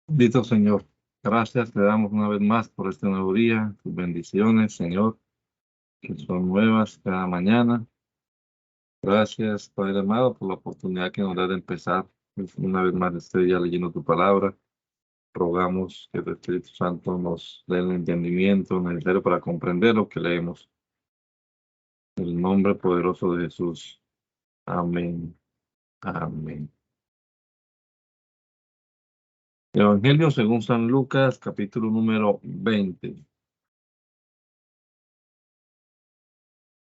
Bendito Señor, gracias te damos una vez más por este nuevo día, tus bendiciones, Señor, que son nuevas cada mañana. Gracias, Padre amado, por la oportunidad que nos da de empezar una vez más este día leyendo tu palabra. Rogamos que el Espíritu Santo nos dé el entendimiento necesario para comprender lo que leemos. En el nombre poderoso de Jesús. Amén. Amén. Evangelio según San Lucas, capítulo número 20.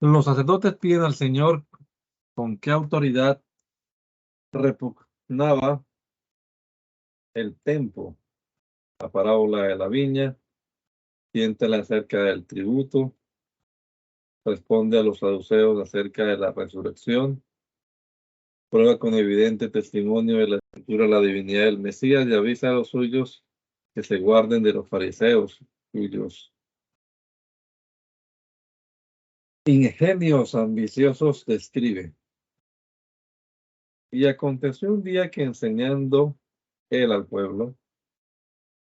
Los sacerdotes piden al Señor con qué autoridad repugnaba el tempo, la parábola de la viña, siéntale acerca del tributo, responde a los saduceos acerca de la resurrección, prueba con evidente testimonio de la escritura la divinidad del Mesías y avisa a los suyos que se guarden de los fariseos, cuyos ingenios ambiciosos describe. Y aconteció un día que enseñando él al pueblo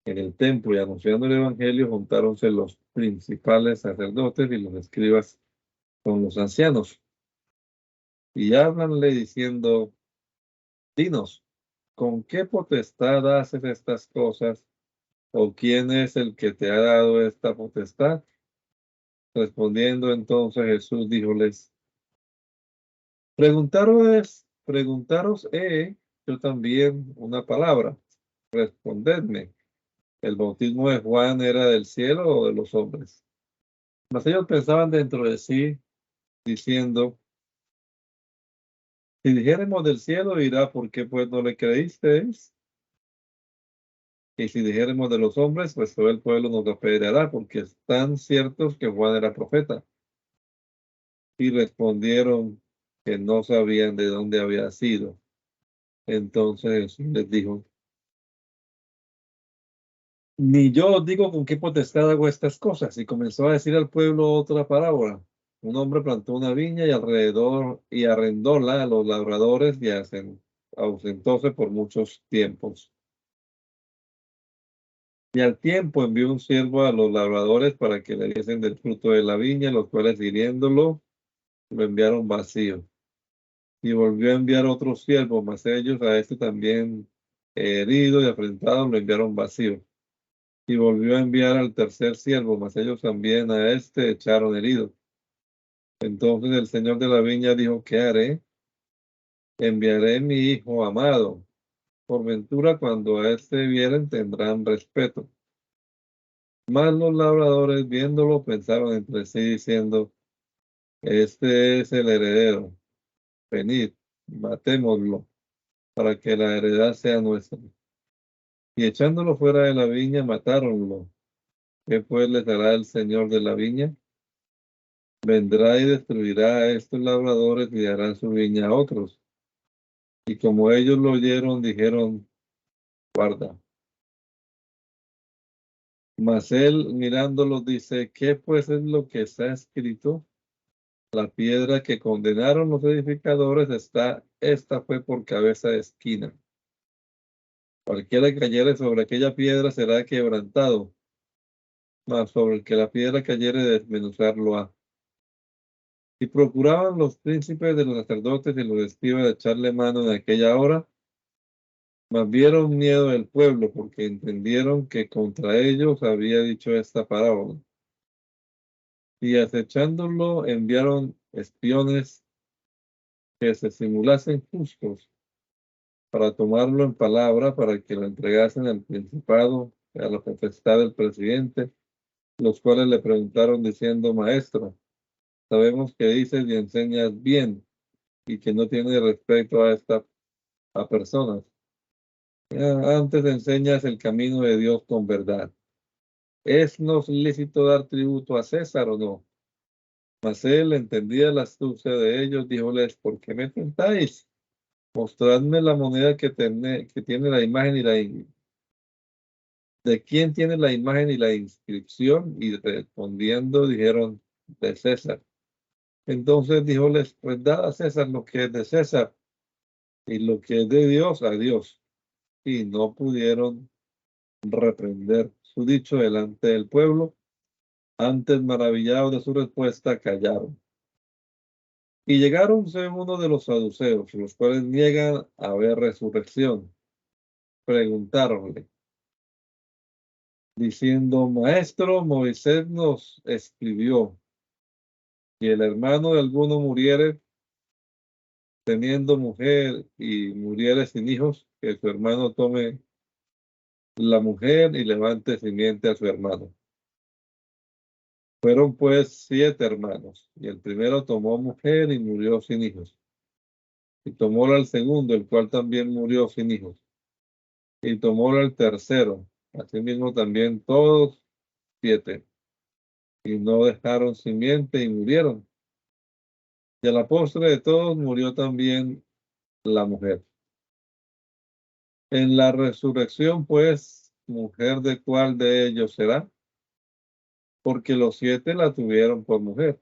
en el templo y anunciando el evangelio, juntáronse los principales sacerdotes y los escribas con los ancianos y háblanle diciendo: dinos, ¿con qué potestad haces estas cosas? ¿O quién es el que te ha dado esta potestad? Respondiendo entonces Jesús díjoles: preguntaros yo también una palabra. Respondedme, ¿el bautismo de Juan era del cielo o de los hombres? Mas ellos pensaban dentro de sí, diciendo: si dijéremos del cielo, dirá, ¿por qué pues no le creísteis? Y si dijéremos de los hombres, pues todo el pueblo nos apedreará, porque están ciertos que Juan era profeta. Y respondieron que no sabían de dónde había sido. Entonces Jesús les dijo: ni yo os digo con qué potestad hago estas cosas. Y comenzó a decir al pueblo otra parábola. Un hombre plantó una viña y alrededor y arrendóla a los labradores y ausentóse por muchos tiempos. Y al tiempo envió un siervo a los labradores para que le diesen del fruto de la viña, los cuales hiriéndolo, lo enviaron vacío. Y volvió a enviar otro siervo, mas ellos a este también herido y afrentado lo enviaron vacío. Y volvió a enviar al tercer siervo, mas ellos también a este echaron herido. Entonces el señor de la viña dijo: ¿qué haré? Enviaré mi hijo amado. Por ventura, cuando a este vieren, tendrán respeto. Mas los labradores, viéndolo, pensaron entre sí, diciendo: este es el heredero. Venid, matémoslo, para que la heredad sea nuestra. Y echándolo fuera de la viña, matáronlo. ¿Qué pues les hará el señor de la viña? Vendrá y destruirá a estos labradores y dará su viña a otros. Y como ellos lo oyeron, dijeron: guarda. Mas él mirándolos dice: ¿qué pues es lo que está escrito? La piedra que condenaron los edificadores esta fue por cabeza de esquina. Cualquiera que cayere sobre aquella piedra será quebrantado, mas sobre el que la piedra cayere desmenuzarlo ha. Y procuraban los príncipes de los sacerdotes y los escribas de echarle mano en aquella hora, mas vieron miedo del pueblo, porque entendieron que contra ellos había dicho esta parábola. Y acechándolo enviaron espiones que se simulasen justos para tomarlo en palabra, para que lo entregasen al principado, a la potestad del presidente, los cuales le preguntaron diciendo: maestro, sabemos que dices y enseñas bien y que no tienes respecto a personas. Antes enseñas el camino de Dios con verdad. ¿Es nos lícito dar tributo a César o no? Mas él entendía la astucia de ellos, díjoles: ¿por qué me tentáis? Mostradme la moneda que tiene la imagen y ¿de quién tiene la imagen y la inscripción? Y respondiendo dijeron: de César. Entonces díjoles: pues dad a César lo que es de César y lo que es de Dios a Dios. Y no pudieron reprender su dicho delante del pueblo. Antes, maravillados de su respuesta, callaron. Y llegaron uno de los saduceos, los cuales niegan haber resurrección. Preguntáronle, diciendo, Maestro, Moisés nos escribió, si el hermano de alguno muriere teniendo mujer y muriere sin hijos, que su hermano tome la mujer y levante simiente a su hermano. Fueron pues 7 hermanos, y el primero tomó mujer y murió sin hijos. Y tomóla el segundo, el cual también murió sin hijos. Y tomóla el tercero, asimismo también todos 7. Y no dejaron simiente y murieron. Y a la postre de todos murió también la mujer. En la resurrección, pues, mujer de cuál de ellos será, porque los 7 la tuvieron por mujer.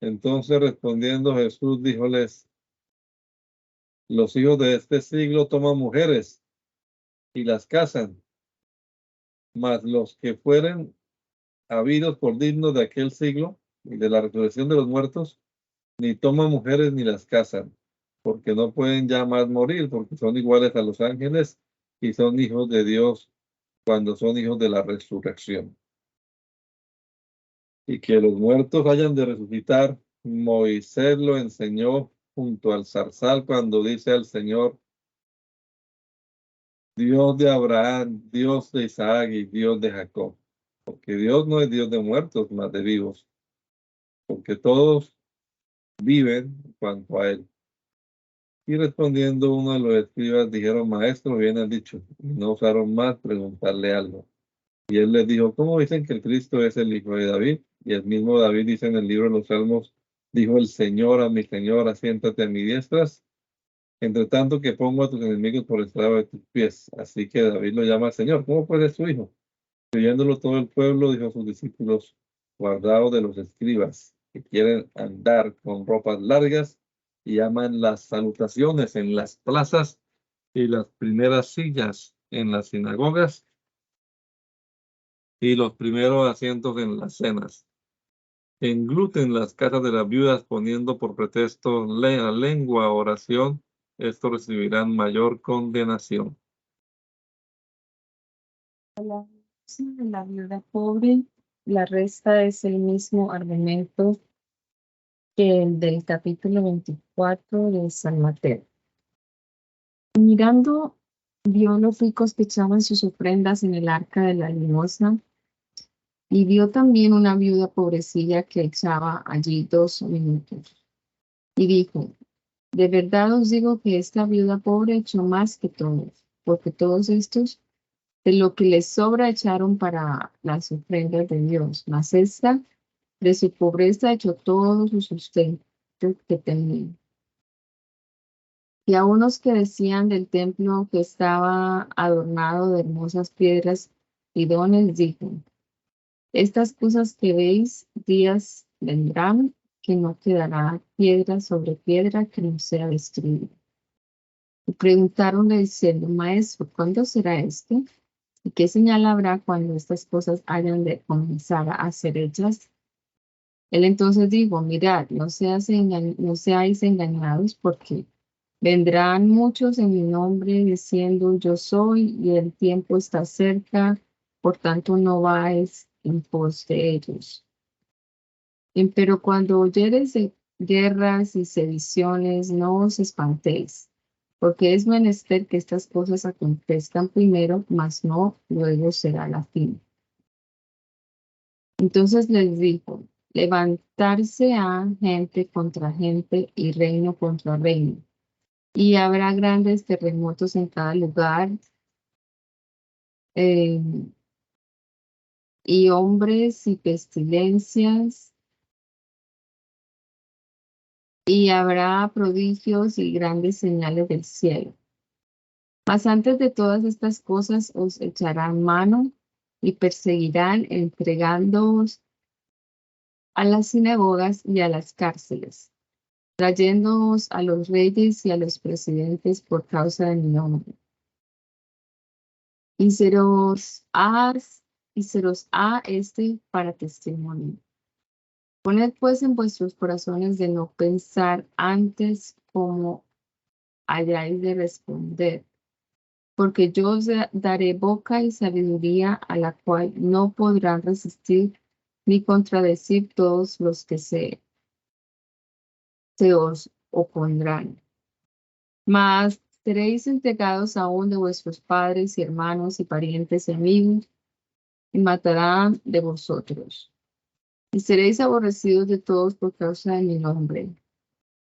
Entonces respondiendo Jesús, díjoles, los hijos de este siglo toman mujeres y las casan, mas los que fueren habidos por dignos de aquel siglo y de la resurrección de los muertos, ni toman mujeres ni las casan, porque no pueden ya más morir, porque son iguales a los ángeles y son hijos de Dios cuando son hijos de la resurrección. Y que los muertos hayan de resucitar, Moisés lo enseñó junto al zarzal cuando dice al Señor, Dios de Abraham, Dios de Isaac y Dios de Jacob. Porque Dios no es Dios de muertos, mas de vivos. Porque todos viven en cuanto a Él. Y respondiendo uno de los escribas, dijeron, Maestro, bien has dicho. Y no osaron más preguntarle algo. Y él les dijo, ¿cómo dicen que el Cristo es el Hijo de David? Y el mismo David dice en el libro de los Salmos, dijo el Señor a mi Señor, siéntate a mi diestra, entre tanto que pongo a tus enemigos por estrado de tus pies. Así que David lo llama Señor. ¿Cómo puede ser su hijo? Oyéndolo todo el pueblo, dijo a sus discípulos, guardaos de los escribas, que quieren andar con ropas largas y aman las salutaciones en las plazas y las primeras sillas en las sinagogas y los primeros asientos en las cenas. Engluten las casas de las viudas poniendo por pretexto la lengua oración, estos recibirán mayor condenación. La viuda pobre, la resta es el mismo argumento que el del capítulo 24 de San Mateo. Mirando, vio los ricos que echaban sus ofrendas en el arca de la limosna y vio también una viuda pobrecilla que echaba allí 2 minutos. Y dijo, de verdad os digo que esta viuda pobre echó más que todos, porque todos estos de lo que les sobra echaron para las ofrendas de Dios, mas esta de su pobreza echó todo su sustento que tenía. Y a unos que decían del templo que estaba adornado de hermosas piedras y dones, dijo, estas cosas que veis, días vendrán que no quedará piedra sobre piedra que no sea destruida. Y preguntaronle diciendo, Maestro, ¿cuándo será esto? ¿Y qué señal habrá cuando estas cosas hayan de comenzar a ser hechas? Él entonces dijo, mirad, no seáis engañados porque vendrán muchos en mi nombre diciendo yo soy y el tiempo está cerca, por tanto no vais en pos de ellos. Pero cuando oyereis de guerras y sediciones, no os espantéis, porque es menester que estas cosas acontezcan primero, mas no luego será la fin. Entonces les dijo, levantarse a gente contra gente y reino contra reino, y habrá grandes terremotos en cada lugar, eh, y hombres y pestilencias, y habrá prodigios y grandes señales del cielo. Mas antes de todas estas cosas os echarán mano y perseguirán, entregándoos a las sinagogas y a las cárceles, trayéndoos a los reyes y a los presidentes por causa de mi nombre. y se los ha para testimonio. Poned pues en vuestros corazones de no pensar antes como hayáis de responder, porque yo os daré boca y sabiduría a la cual no podrán resistir ni contradecir todos los que se os opondrán. Mas seréis entregados aún de vuestros padres y hermanos y parientes y amigos, y matarán de vosotros. Y seréis aborrecidos de todos por causa de mi nombre.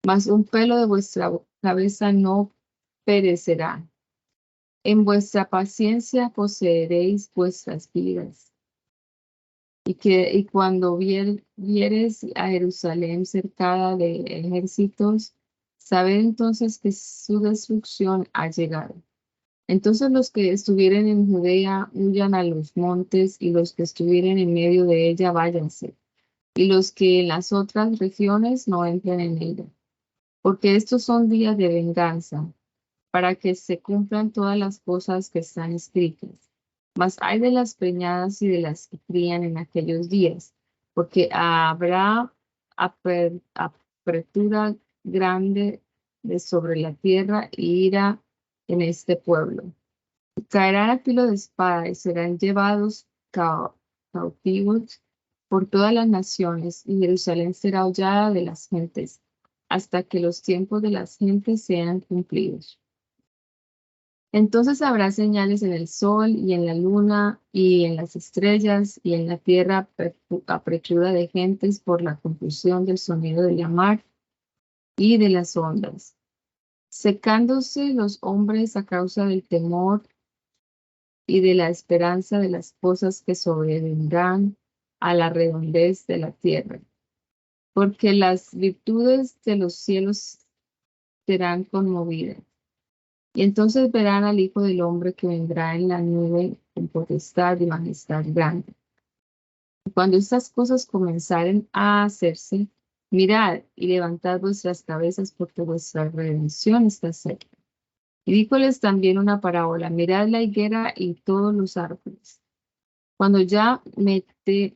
Mas un pelo de vuestra cabeza no perecerá. En vuestra paciencia poseeréis vuestras vidas. Y cuando vieres a Jerusalén cercada de ejércitos, sabed entonces que su destrucción ha llegado. Entonces los que estuvieren en Judea huyan a los montes, y los que estuvieren en medio de ella váyanse, y los que en las otras regiones no entren en ella. Porque estos son días de venganza, para que se cumplan todas las cosas que están escritas. Mas hay de las preñadas y de las que crían en aquellos días, porque habrá apertura grande de sobre la tierra y ira en este pueblo. Y caerán a filo de espada y serán llevados cautivos por todas las naciones, y Jerusalén será hollada de las gentes, hasta que los tiempos de las gentes sean cumplidos. Entonces habrá señales en el sol y en la luna y en las estrellas y en la tierra apresurada de gentes por la confusión del sonido de la mar y de las ondas, secándose los hombres a causa del temor y de la esperanza de las cosas que sobrevendrán a la redondez de la tierra, porque las virtudes de los cielos serán conmovidas. Y entonces verán al Hijo del Hombre que vendrá en la nube con potestad y majestad grande. Y cuando estas cosas comenzaren a hacerse, mirad y levantad vuestras cabezas, porque vuestra redención está cerca. Y díjoles también una parábola: mirad la higuera y todos los árboles. Cuando ya meten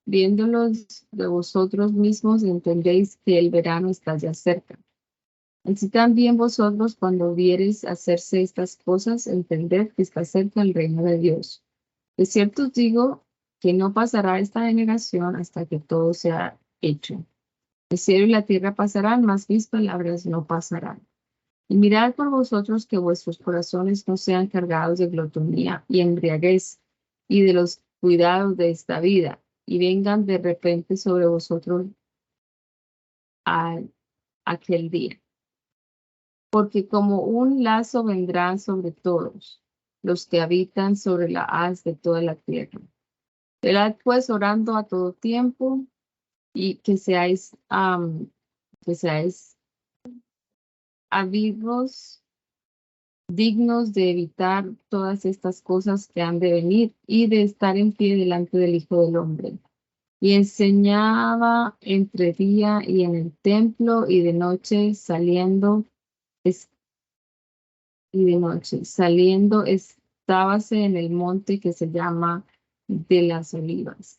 viéndolos de vosotros mismos, entendéis que el verano está ya cerca. Así también vosotros, cuando viereis hacerse estas cosas, entended que está cerca el reino de Dios. De cierto os digo que no pasará esta generación hasta que todo sea hecho. El cielo y la tierra pasarán, mas mis palabras no pasarán. Y mirad por vosotros que vuestros corazones no sean cargados de glotonía y embriaguez y de los cuidados de esta vida, y vengan de repente sobre vosotros aquel día. Porque como un lazo vendrán sobre todos los que habitan sobre la haz de toda la tierra. Velad pues orando a todo tiempo, y que seáis avidos, dignos de evitar todas estas cosas que han de venir, y de estar en pie delante del Hijo del Hombre. Y enseñaba entre día y en el templo, y de noche saliendo estábase en el monte que se llama de las Olivas.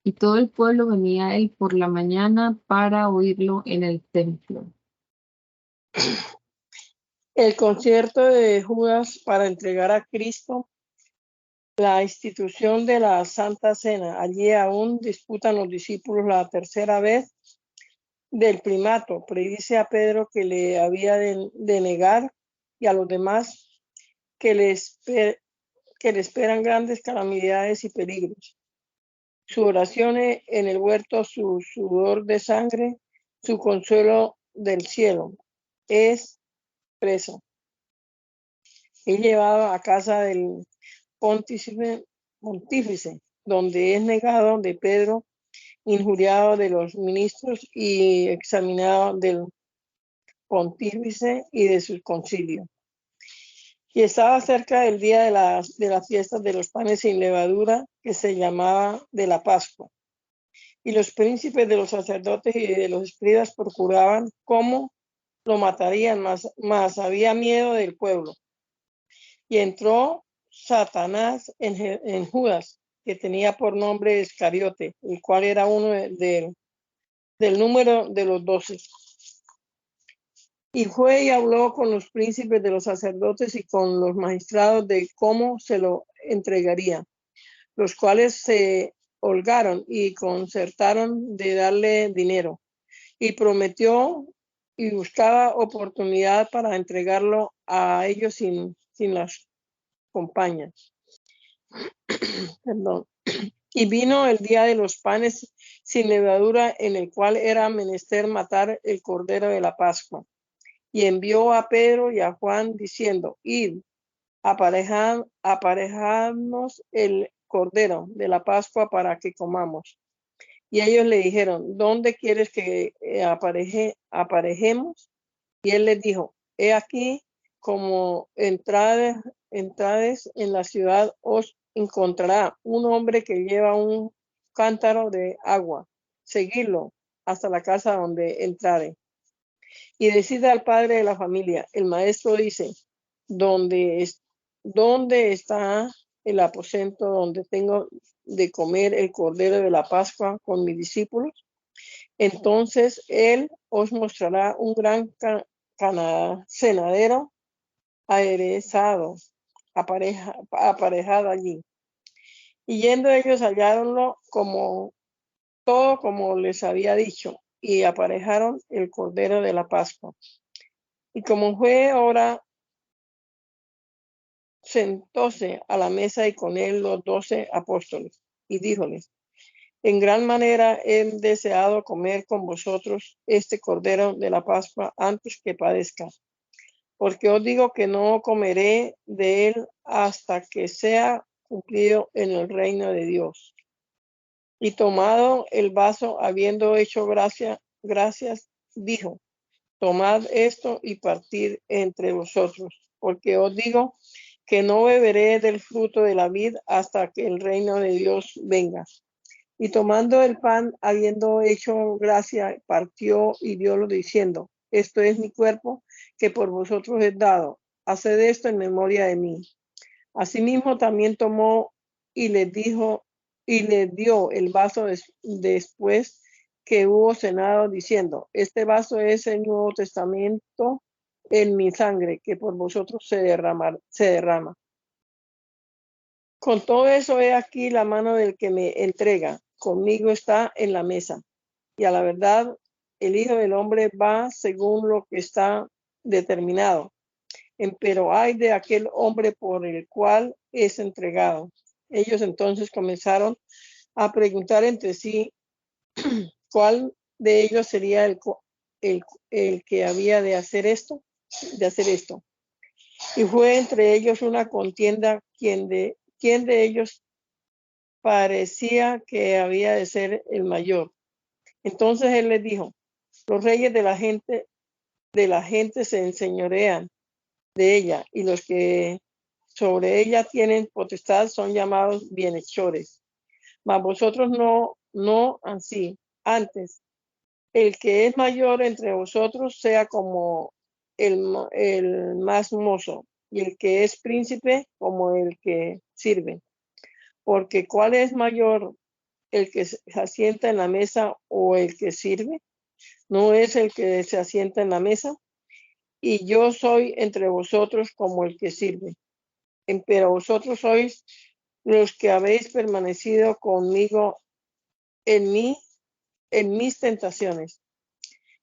Y todo el pueblo venía a él por la mañana para oírlo en el templo. El concierto de Judas para entregar a Cristo, la institución de la Santa Cena. Allí aún disputan los discípulos la tercera vez del primato. Predice a Pedro que le había de negar, y a los demás que le esperan grandes calamidades y peligros. Su oración en el huerto, su sudor de sangre, su consuelo del cielo. Es preso. Es llevado a casa del pontífice, donde es negado de Pedro, injuriado de los ministros y examinado del pontífice y de su concilio. Y estaba cerca del día de las fiestas de los panes sin levadura, que se llamaba de la Pascua. Y los príncipes de los sacerdotes y de los escribas procuraban cómo lo matarían, mas había miedo del pueblo. Y entró Satanás en Judas, que tenía por nombre Iscariote, el cual era uno del número de los 12. Y fue y habló con los príncipes de los sacerdotes y con los magistrados de cómo se lo entregaría, los cuales se holgaron y concertaron de darle dinero. Y prometió y buscaba oportunidad para entregarlo a ellos sin las compañías. Perdón. Y vino el día de los panes sin levadura, en el cual era menester matar el cordero de la Pascua. Y envió a Pedro y a Juan diciendo: id, aparejadnos el cordero de la Pascua para que comamos. Y ellos le dijeron: ¿dónde quieres que aparejemos? Y él les dijo: he aquí, como entrades en la ciudad, os encontrará un hombre que lleva un cántaro de agua. Seguidlo hasta la casa donde entrare. Y decida al padre de la familia: el maestro dice, ¿dónde está el aposento donde tengo de comer el cordero de la Pascua con mis discípulos? Entonces él os mostrará un gran cenadero aderezado, aparejado allí. Y yendo ellos halláronlo todo como les había dicho, y aparejaron el cordero de la Pascua. Y como fue hora, sentóse a la mesa y con él los 12 apóstoles, y díjoles: en gran manera he deseado comer con vosotros este cordero de la Pascua antes que padezca, porque os digo que no comeré de él hasta que sea cumplido en el reino de Dios. Y tomado el vaso, habiendo hecho gracias, dijo: tomad esto y partid entre vosotros, porque os digo que no beberé del fruto de la vid hasta que el reino de Dios venga. Y tomando el pan, habiendo hecho gracia, partió y diólo diciendo: esto es mi cuerpo, que por vosotros es dado. Haced esto en memoria de mí. Asimismo también tomó y le dio el vaso después que hubo cenado, diciendo: este vaso es el Nuevo Testamento en mi sangre, que por vosotros se derrama. Con todo eso, he aquí la mano del que me entrega, conmigo está en la mesa. Y a la verdad, el Hijo del Hombre va según lo que está determinado. Pero hay de aquel hombre por el cual es entregado. Ellos entonces comenzaron a preguntar entre sí cuál de ellos sería el que había de hacer esto. Y fue entre ellos una contienda quién de ellos parecía que había de ser el mayor. Entonces él les dijo: los reyes de la gente se enseñorean de ella, y los que sobre ella tienen potestad son llamados bienhechores. Mas vosotros no así. Antes, el que es mayor entre vosotros sea como el más mozo, y el que es príncipe como el que sirve. Porque ¿cuál es mayor, el que se asienta en la mesa o el que sirve? ¿No es el que se asienta en la mesa? Y yo soy entre vosotros como el que sirve. Pero vosotros sois los que habéis permanecido conmigo en mis tentaciones.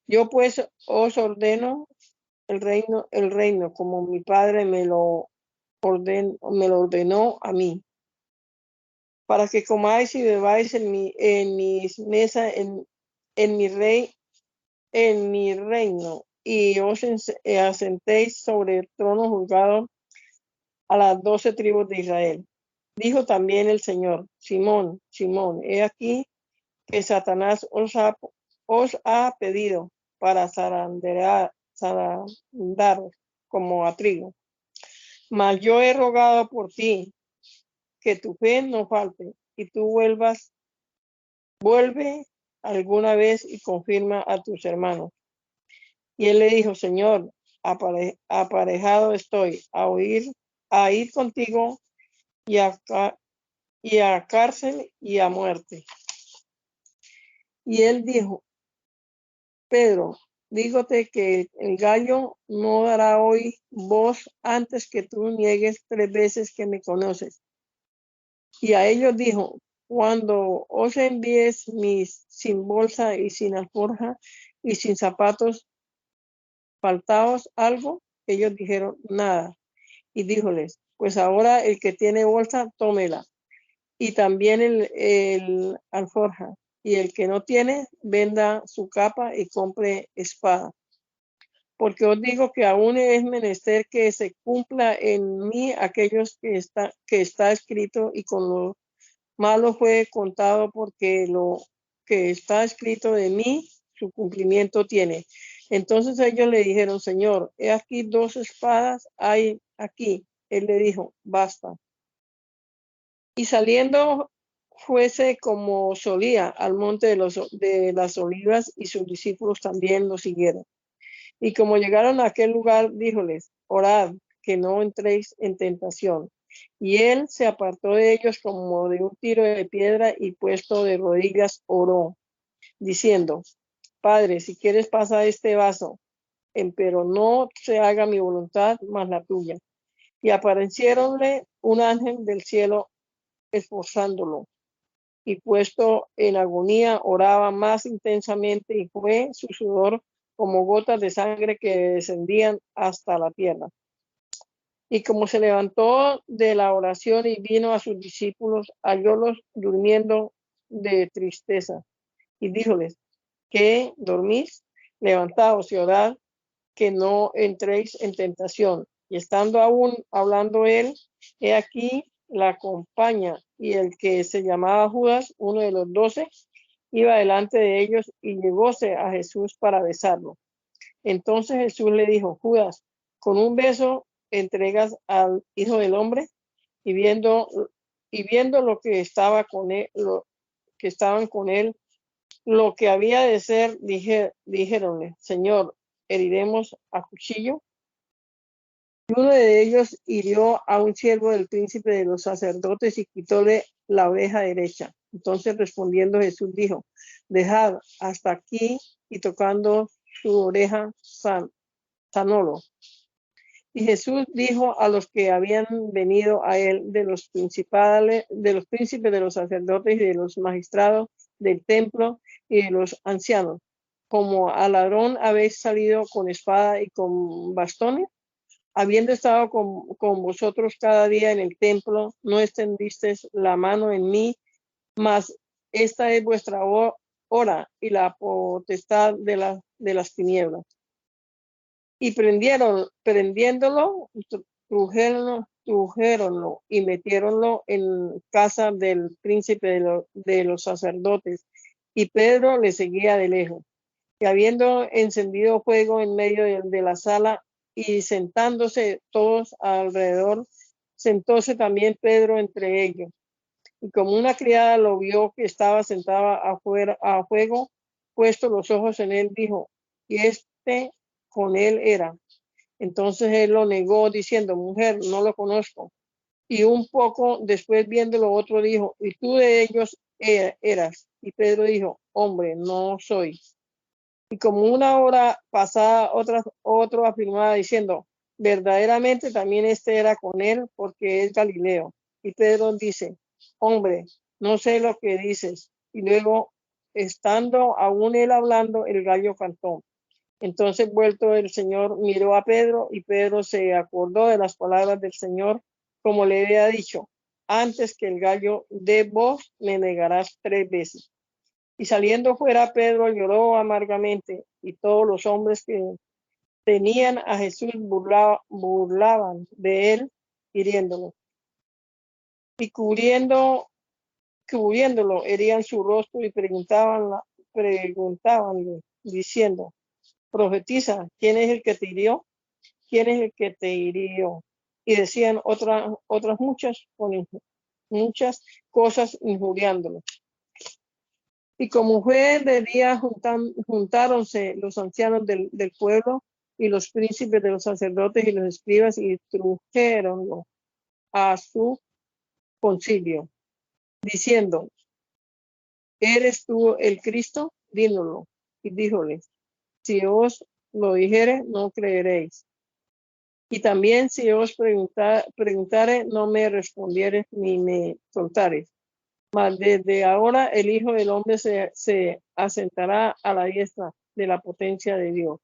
Yo pues os ordeno el reino como mi Padre me lo ordenó a mí, para que comáis y bebáis en mis mesas, en mi reino, y os asentéis sobre el trono juzgado a las 12 tribus de Israel. Dijo también el Señor: Simón, Simón, he aquí que Satanás os ha pedido para zarandearos como a trigo. Mas yo he rogado por ti, que tu fe no falte, y tú vuelve alguna vez y confirma a tus hermanos. Y él le dijo, Señor, aparejado estoy a ir contigo y a cárcel y a muerte. Y él dijo, Pedro, dígote que el gallo no dará hoy voz antes que tú niegues 3 veces que me conoces. Y a ellos dijo, cuando os envíes sin bolsa y sin alforja y sin zapatos, ¿faltaos algo? Ellos dijeron, nada. Y díjoles, pues ahora el que tiene bolsa, tómela. Y también el alforja. Y el que no tiene, venda su capa y compre espada. Porque os digo que aún es menester que se cumpla en mí aquellos que está escrito, y con lo malo fue contado, porque lo que está escrito de mí, su cumplimiento tiene. Entonces ellos le dijeron, Señor, he aquí 2 espadas hay aquí. Él le dijo, basta. Y saliendo fuese como solía al monte de las olivas, y sus discípulos también lo siguieron. Y como llegaron a aquel lugar, díjoles, orad, que no entréis en tentación. Y él se apartó de ellos como de un tiro de piedra, y puesto de rodillas oró, diciendo, Padre, si quieres pasa este vaso, pero no se haga mi voluntad, mas la tuya. Y aparecióle un ángel del cielo esforzándolo, y puesto en agonía oraba más intensamente, y fue su sudor como gotas de sangre que descendían hasta la tierra. Y como se levantó de la oración y vino a sus discípulos, hallólos durmiendo de tristeza, y díjoles, ¿qué dormís? Levantaos y orad, que no entréis en tentación. Y estando aún hablando él, he aquí la acompaña, y el que se llamaba Judas, uno de los 12, iba delante de ellos, y llegóse a Jesús para besarlo. Entonces Jesús le dijo, Judas, con un beso entregas al Hijo del Hombre. Y viendo lo que estaba con él, lo que estaban con él, lo que había de ser, dijéronle, Señor, ¿heriremos a cuchillo? Y uno de ellos hirió a un siervo del príncipe de los sacerdotes y quitóle la oreja derecha. Entonces respondiendo Jesús dijo, dejad hasta aquí, y tocando su oreja sanólo. Y Jesús dijo a los que habían venido a él de los príncipes de los sacerdotes y de los magistrados del templo y de los ancianos, como al ladrón habéis salido con espada y con bastones, habiendo estado con vosotros cada día en el templo, no extendisteis la mano en mí, mas esta es vuestra hora y la potestad de las tinieblas. Y prendiéndolo, trujéronlo y metiéronlo en casa del príncipe de los sacerdotes. Y Pedro le seguía de lejos. Y habiendo encendido fuego en medio de la sala, y sentándose todos alrededor, sentóse también Pedro entre ellos. Y como una criada lo vio que estaba sentada a fuego, puesto los ojos en él, dijo, y con él era. Entonces él lo negó, diciendo, mujer, no lo conozco. Y un poco después, viéndolo, otro dijo, y tú de ellos eras. Y Pedro dijo, hombre, no soy. Y como una hora pasada, otro afirmaba diciendo, verdaderamente también este era con él, porque es Galileo. Y Pedro dice, hombre, no sé lo que dices. Y luego, estando aún él hablando, el gallo cantó. Entonces, vuelto el Señor, miró a Pedro, y Pedro se acordó de las palabras del Señor, como le había dicho, antes que el gallo dé voz, me negarás 3 veces. Y saliendo fuera, Pedro lloró amargamente, y todos los hombres que tenían a Jesús burlaban de él, hiriéndolo. Y cubriéndolo, herían su rostro y preguntábanle, diciendo, profetiza, ¿quién es el que te hirió? ¿Quién es el que te hirió? Y decían otras muchas cosas injuriándolo. Y como fue de día, juntáronse los ancianos del pueblo y los príncipes de los sacerdotes y los escribas y trujeronlo a su concilio, diciendo: ¿Eres tú el Cristo? Dínoslo. Y díjoles: si os lo dijere, no creeréis. Y también si os preguntare, no me respondieres ni me soltares. Mas desde ahora el Hijo del Hombre se asentará a la diestra de la potencia de Dios.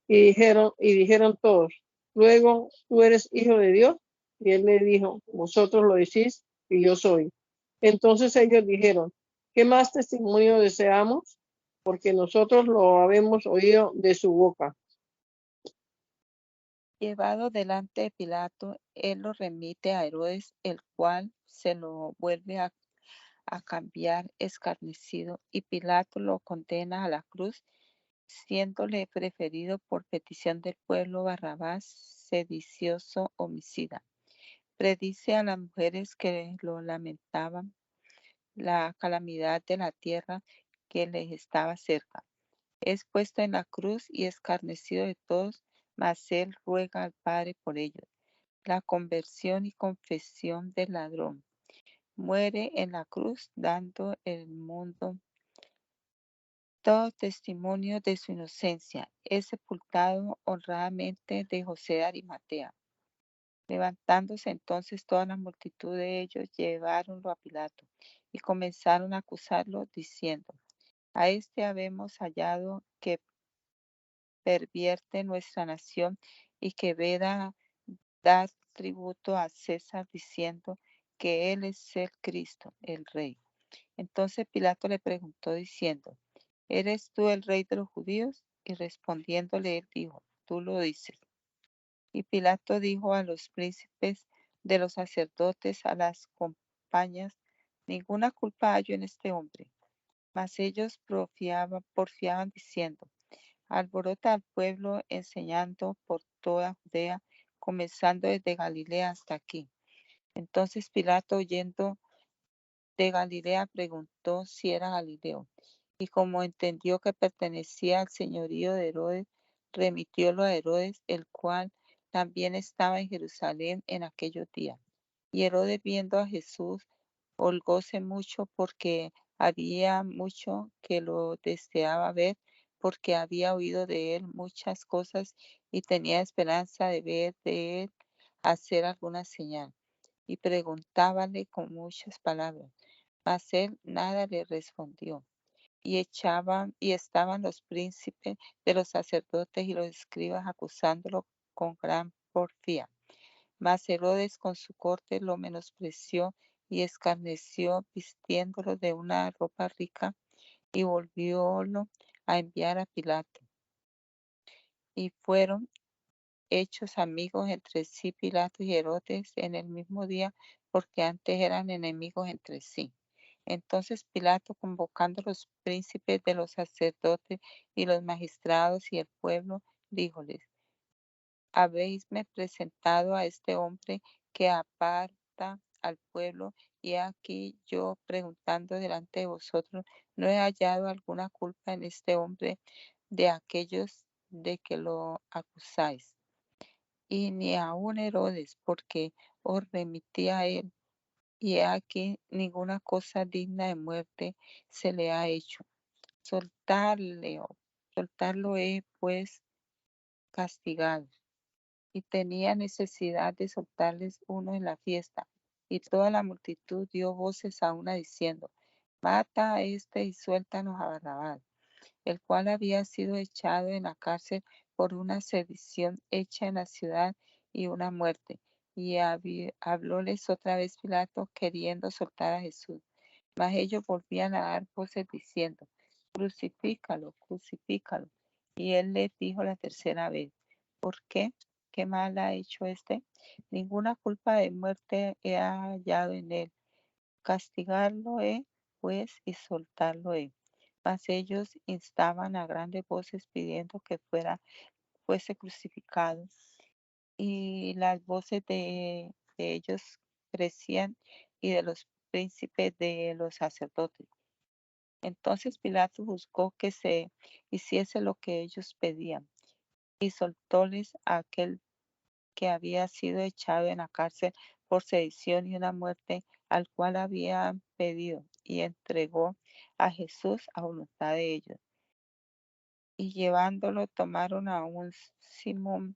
Y dijeron todos: luego, ¿tú eres hijo de Dios? Y él le dijo: vosotros lo decís y yo soy. Entonces ellos dijeron: ¿qué más testimonio deseamos? Porque nosotros lo habemos oído de su boca. Llevado delante de Pilato, él lo remite a Herodes, el cual se lo vuelve a cambiar escarnecido, y Pilato lo condena a la cruz, siéndole preferido por petición del pueblo Barrabás, sedicioso homicida. Predice a las mujeres que lo lamentaban la calamidad de la tierra que les estaba cerca. Es puesto en la cruz y escarnecido de todos, mas él ruega al Padre por ellos. La conversión y confesión del ladrón. Muere en la cruz, dando el mundo todo testimonio de su inocencia. Es sepultado honradamente de José de Arimatea. Levantándose entonces toda la multitud de ellos, lleváronlo a Pilato y comenzaron a acusarlo, diciendo: a este habemos hallado que pervierte nuestra nación y que veda dar tributo a César, diciendo que él es el Cristo, el Rey. Entonces Pilato le preguntó diciendo: ¿eres tú el Rey de los judíos? Y respondiéndole él dijo: tú lo dices. Y Pilato dijo a los príncipes de los sacerdotes, a las compañías: ninguna culpa hallo en este hombre. Mas ellos porfiaban diciendo: alborota al pueblo, enseñando por toda Judea, comenzando desde Galilea hasta aquí. Entonces Pilato, oyendo de Galilea, preguntó si era Galileo. Y como entendió que pertenecía al señorío de Herodes, remitiólo a Herodes, el cual también estaba en Jerusalén en aquellos días. Y Herodes, viendo a Jesús, holgóse mucho, porque había mucho que lo deseaba ver, porque había oído de él muchas cosas y tenía esperanza de ver de él hacer alguna señal. Y preguntábale con muchas palabras, mas él nada le respondió. Y estaban los príncipes de los sacerdotes y los escribas acusándolo con gran porfía. Mas Herodes con su corte lo menospreció y escarneció, vistiéndolo de una ropa rica, y volviólo a enviar a Pilato. Y fueron hechos amigos entre sí Pilato y Herodes en el mismo día, porque antes eran enemigos entre sí. Entonces Pilato, convocando a los príncipes de los sacerdotes y los magistrados y el pueblo, díjoles: habéisme presentado a este hombre que aparta al pueblo, y aquí yo preguntando delante de vosotros, no he hallado alguna culpa en este hombre de aquellos de que lo acusáis. Y ni aun Herodes, porque os remití a él, y he aquí ninguna cosa digna de muerte se le ha hecho. Soltarlo he pues castigado. Y tenía necesidad de soltarles uno en la fiesta. Y toda la multitud dio voces a una diciendo: mata a este y suéltanos a Barrabás, el cual había sido echado en la cárcel por una sedición hecha en la ciudad y una muerte. Y hablóles otra vez Pilato, queriendo soltar a Jesús. Mas ellos volvían a dar voces diciendo: crucifícalo, crucifícalo. Y él les dijo la tercera vez: ¿por qué? ¿Qué mal ha hecho este? Ninguna culpa de muerte he hallado en él. Castigarlo he, pues, y soltarlo he. Mas ellos instaban a grandes voces pidiendo que fuese crucificado. Y las voces de ellos crecían, y de los príncipes de los sacerdotes. Entonces Pilato buscó que se hiciese lo que ellos pedían y soltóles a aquel que había sido echado en la cárcel por sedición y una muerte al cual habían pedido, y entregó a Jesús a voluntad de ellos. Y llevándolo tomaron a un Simón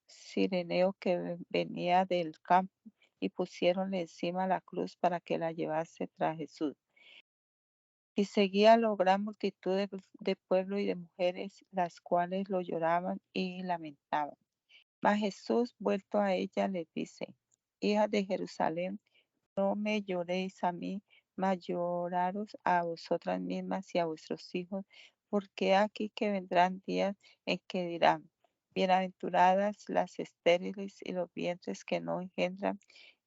Cireneo que venía del campo y pusiéronle encima la cruz para que la llevase tras Jesús. Y seguía la gran multitud de pueblo y de mujeres, las cuales lo lloraban y lamentaban. Mas Jesús, vuelto a ella, les dice: Hijas de Jerusalén, no me lloréis a mí, mas lloraros a vosotras mismas y a vuestros hijos, porque aquí que vendrán días en que dirán: Bienaventuradas las estériles y los vientres que no engendran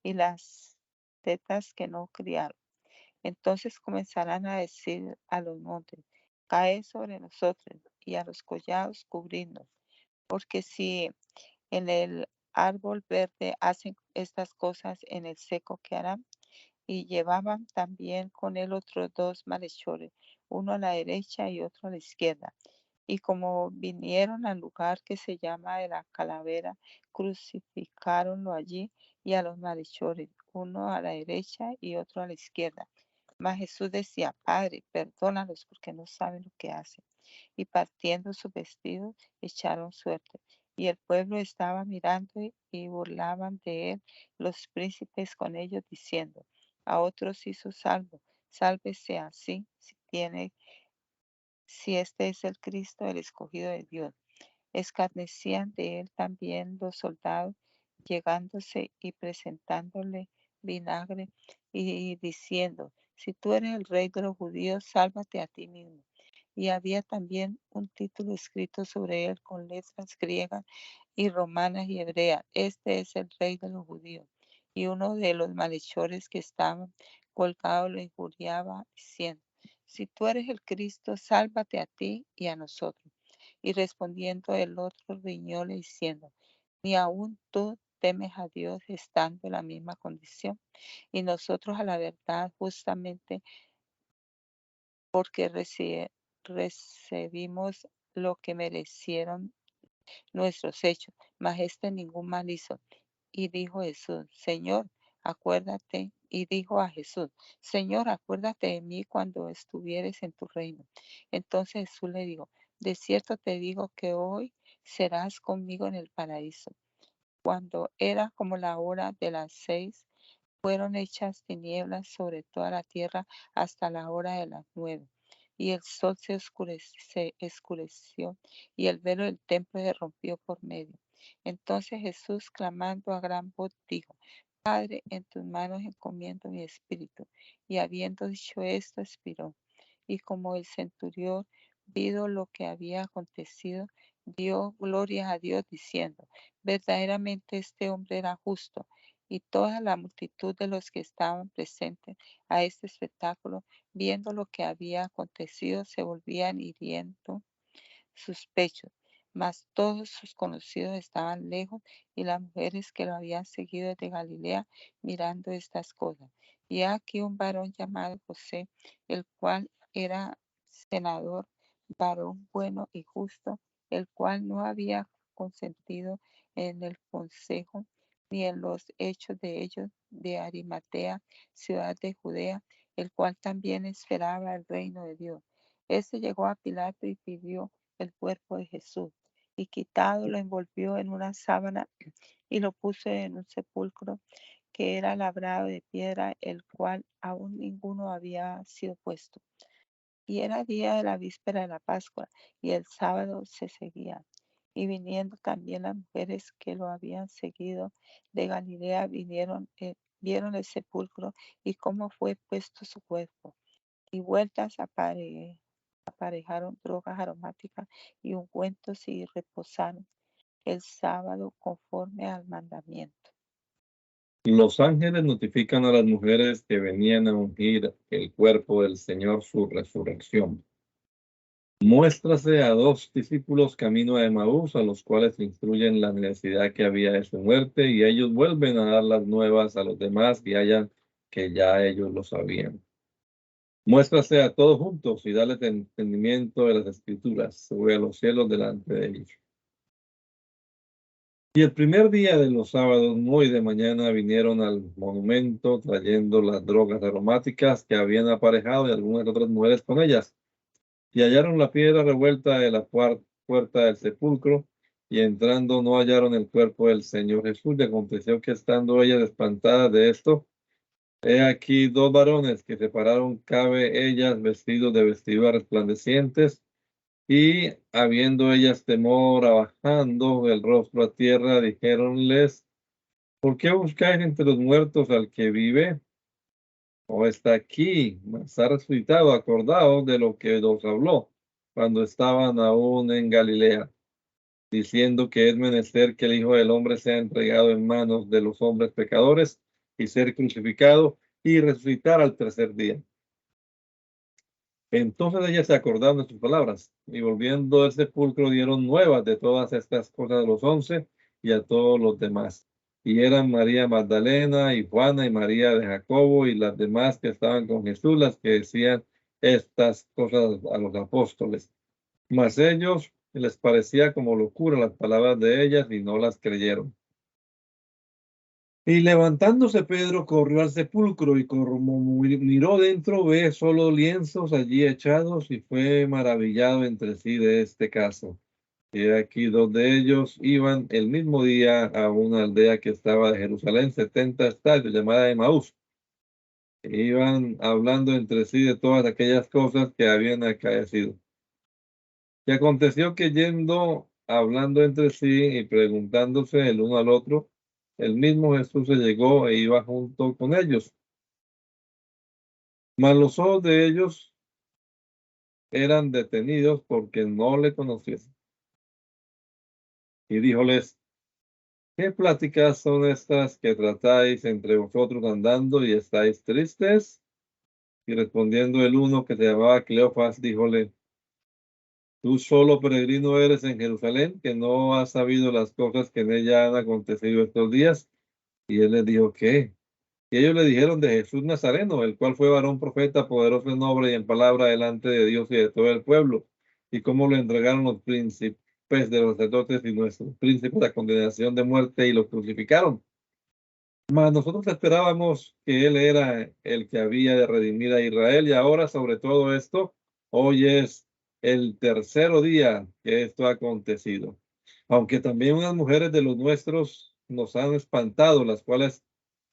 y las tetas que no criaron. Entonces comenzarán a decir a los montes: Caed sobre nosotros, y a los collados cubridnos. Porque si en el árbol verde hacen estas cosas, en el seco que harán. Y llevaban también con él otros dos malhechores, uno a la derecha y otro a la izquierda. Y como vinieron al lugar que se llama de la calavera, crucificáronlo allí y a los malhechores, uno a la derecha y otro a la izquierda. Mas Jesús decía: Padre, perdónalos, porque no saben lo que hacen. Y partiendo sus vestidos, echaron suerte. Y el pueblo estaba mirando y burlaban de él los príncipes con ellos, diciendo: A otros hizo salvo, sálvese así, si este es el Cristo, el escogido de Dios. Escarnecían de él también los soldados, llegándose y presentándole vinagre y diciendo: Si tú eres el rey de los judíos, sálvate a ti mismo. Y había también un título escrito sobre él con letras griegas y romanas y hebreas: Este es el rey de los judíos. Y uno de los malhechores que estaban colgados lo injuriaba, diciendo: Si tú eres el Cristo, sálvate a ti y a nosotros. Y respondiendo el otro riñóle diciendo: Ni aun tú temes a Dios estando en la misma condición. Y nosotros a la verdad, justamente porque recibimos lo que merecieron nuestros hechos, mas este ningún mal hizo. Y dijo Jesús: Señor, acuérdate. Y dijo a Jesús: Señor, acuérdate de mí cuando estuvieres en tu reino. Entonces Jesús le dijo: De cierto te digo que hoy serás conmigo en el paraíso. Cuando era como la hora de las 6, fueron hechas tinieblas sobre toda la tierra hasta la hora de las 9. Y el sol se oscureció y el velo del templo se rompió por medio. Entonces Jesús, clamando a gran voz, dijo: Padre, en tus manos encomiendo mi espíritu. Y habiendo dicho esto, expiró. Y como el centurión, vido lo que había acontecido, dio gloria a Dios, diciendo: Verdaderamente este hombre era justo. Y toda la multitud de los que estaban presentes a este espectáculo, viendo lo que había acontecido, se volvían hiriendo sus pechos. Mas todos sus conocidos estaban lejos, y las mujeres que lo habían seguido desde Galilea, mirando estas cosas. Y aquí un varón llamado José, el cual era senador, varón bueno y justo, el cual no había consentido en el consejo ni en los hechos de ellos, de Arimatea, ciudad de Judea, el cual también esperaba el reino de Dios. Este llegó a Pilato y pidió el cuerpo de Jesús, y quitado lo envolvió en una sábana y lo puso en un sepulcro que era labrado de piedra, el cual aún ninguno había sido puesto. Y era día de la víspera de la Pascua, y el sábado se seguía. Y viniendo también las mujeres que lo habían seguido de Galilea, vieron el sepulcro y cómo fue puesto su cuerpo. Y vueltas aparejaron drogas aromáticas y ungüentos y reposaron el sábado conforme al mandamiento. Los ángeles notifican a las mujeres que venían a ungir el cuerpo del Señor su resurrección. Muéstrase a dos discípulos camino a Emaús, a los cuales instruyen la necesidad que había de su muerte, y ellos vuelven a dar las nuevas a los demás y hallan que ya ellos lo sabían. Muéstrase a todos juntos y dale entendimiento de las escrituras. Sube a los cielos delante de ellos. Y el primer día de los sábados, muy de mañana, vinieron al monumento trayendo las drogas aromáticas que habían aparejado y algunas otras mujeres con ellas. Y hallaron la piedra revuelta de la puerta del sepulcro, y entrando no hallaron el cuerpo del Señor Jesús. Y aconteció que estando ellas espantadas de esto, he aquí dos varones que se pararon cabe ellas vestidos de vestiduras resplandecientes, y habiendo ellas temor, abajando el rostro a tierra, dijéronles: ¿por qué buscáis entre los muertos al que vive? ¿O está aquí? Mas ha resucitado. Acordaos de lo que os habló cuando estaban aún en Galilea, diciendo que es menester que el Hijo del Hombre sea entregado en manos de los hombres pecadores, y ser crucificado y resucitar al tercer día. Entonces ellas se acordaron de sus palabras, y volviendo del sepulcro dieron nuevas de todas estas cosas a los 11 y a todos los demás. Y eran María Magdalena y Juana y María de Jacobo y las demás que estaban con Jesús, las que decían estas cosas a los apóstoles. Mas ellos les parecía como locura las palabras de ellas, y no las creyeron. Y levantándose Pedro corrió al sepulcro, y como miró dentro, ve solo lienzos allí echados, y fue maravillado entre sí de este caso. Y aquí dos de ellos iban el mismo día a una aldea que estaba de Jerusalén, 70 estadios, llamada Emaús. E iban hablando entre sí de todas aquellas cosas que habían acaecido. Y aconteció que yendo, hablando entre sí y preguntándose el uno al otro, el mismo Jesús se llegó e iba junto con ellos. Mas los ojos de ellos eran detenidos porque no le conocían. Y díjoles: ¿qué pláticas son estas que tratáis entre vosotros andando y estáis tristes? Y respondiendo el uno, que se llamaba Cleofas, díjole: tú solo peregrino eres en Jerusalén, que no has sabido las cosas que en ella han acontecido estos días. Y él les dijo: ¿qué? Y ellos le dijeron de Jesús Nazareno, el cual fue varón profeta, poderoso en obra y en palabra delante de Dios y de todo el pueblo, y cómo lo entregaron los príncipes de los sacerdotes y nuestros príncipes a condenación de muerte, y lo crucificaron. Mas nosotros esperábamos que él era el que había de redimir a Israel, y ahora sobre todo esto, hoy es el tercero día que esto ha acontecido. Aunque también unas mujeres de los nuestros nos han espantado, las cuales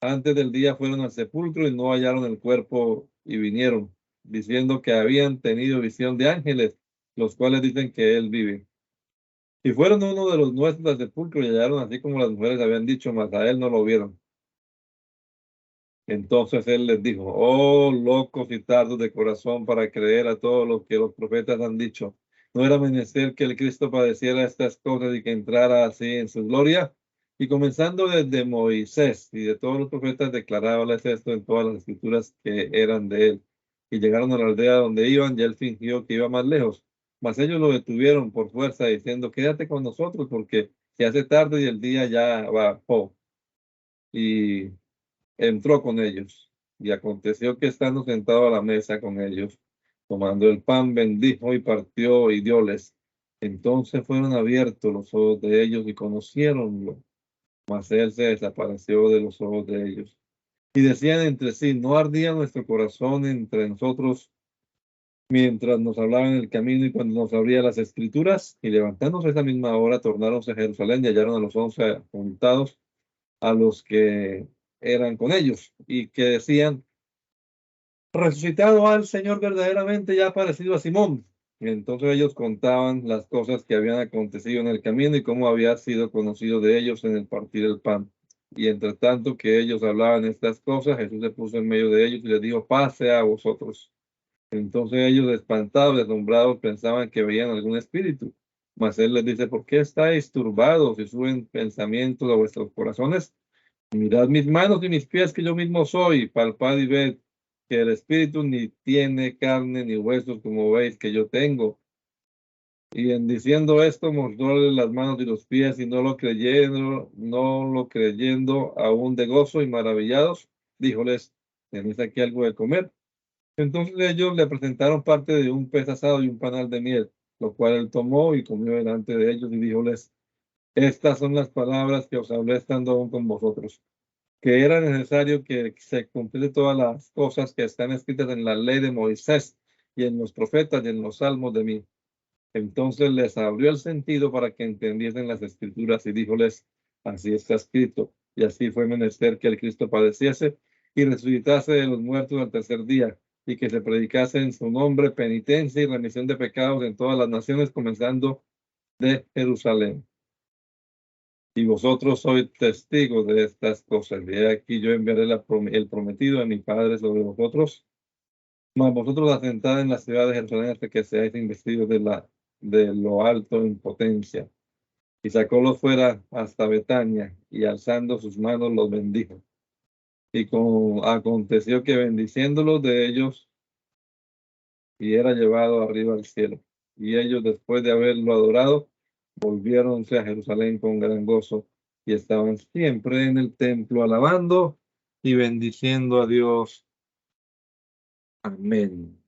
antes del día fueron al sepulcro y no hallaron el cuerpo, y vinieron, diciendo que habían tenido visión de ángeles, los cuales dicen que él vive. Y fueron uno de los nuestros al sepulcro y hallaron así como las mujeres habían dicho, mas a él no lo vieron. Entonces él les dijo: oh locos y tardos de corazón para creer a todo lo que los profetas han dicho. ¿No era menester que el Cristo padeciera estas cosas y que entrara así en su gloria? Y comenzando desde Moisés y de todos los profetas, declarábales esto en todas las escrituras que eran de él. Y llegaron a la aldea donde iban, y él fingió que iba más lejos. Mas ellos lo detuvieron por fuerza, diciendo: quédate con nosotros, porque se hace tarde y el día ya bajó. Y entró con ellos. Y aconteció que estando sentado a la mesa con ellos, tomando el pan, bendijo y partió y dióles. Entonces fueron abiertos los ojos de ellos y conociéronlo, mas él se desapareció de los ojos de ellos. Y decían entre sí: ¿no ardía nuestro corazón entre nosotros mientras nos hablaba en el camino y cuando nos abría las escrituras? Y levantándose esa misma hora, tornáronse a Jerusalén y hallaron a los 11 juntados, a los que eran con ellos, y que decían: resucitado al Señor verdaderamente, ya ha aparecido a Simón. Y entonces ellos contaban las cosas que habían acontecido en el camino y cómo había sido conocido de ellos en el partir el pan. Y entre tanto que ellos hablaban estas cosas, Jesús se puso en medio de ellos y les dijo: pase a vosotros. Entonces ellos, espantados, asombrados, pensaban que veían algún espíritu. Mas él les dice: ¿por qué estáis turbados y suben pensamientos a vuestros corazones? Mirad mis manos y mis pies, que yo mismo soy. Palpad y ved que el espíritu ni tiene carne ni huesos, como veis que yo tengo. Y en diciendo esto, mostróles las manos y los pies, y no lo creyendo aún de gozo y maravillados, díjoles: ¿tenéis aquí algo de comer? Entonces ellos le presentaron parte de un pez asado y un panal de miel, lo cual él tomó y comió delante de ellos y díjoles, estas son las palabras que os hablé estando aún con vosotros, que era necesario que se cumpliesen todas las cosas que están escritas en la ley de Moisés y en los profetas y en los salmos de mí. Entonces les abrió el sentido para que entendiesen las escrituras y díjoles, así está escrito, y así fue menester que el Cristo padeciese y resucitase de los muertos al tercer día, y que se predicase en su nombre penitencia y remisión de pecados en todas las naciones, comenzando de Jerusalén. Y vosotros sois testigos de estas cosas. De aquí yo enviaré el prometido de mi Padre sobre vosotros, mas vosotros asentad en la ciudad de Jerusalén hasta que seáis investidos de lo alto en potencia. Y sacólos fuera hasta Betania, y alzando sus manos los bendijo. Y aconteció que bendiciéndolos de ellos, y era llevado arriba al cielo. Y ellos, después de haberlo adorado, volviéronse a Jerusalén con gran gozo, y estaban siempre en el templo alabando y bendiciendo a Dios. Amén.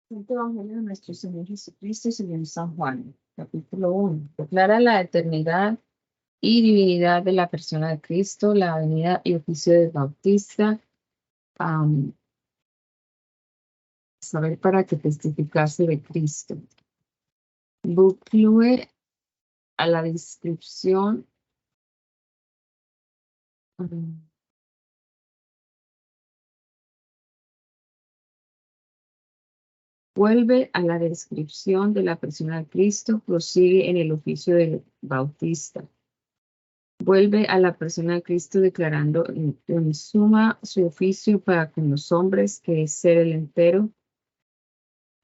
Santo Evangelio de nuestro Señor Jesucristo según San Juan, capítulo 1. Declara la eternidad y divinidad de la persona de Cristo, la venida y oficio del Bautista, saber para que testificase de Cristo. Concluye a la descripción vuelve a la descripción de la persona de Cristo, prosigue en el oficio del Bautista. Vuelve a la persona de Cristo declarando en suma su oficio para con los hombres, que es ser el entero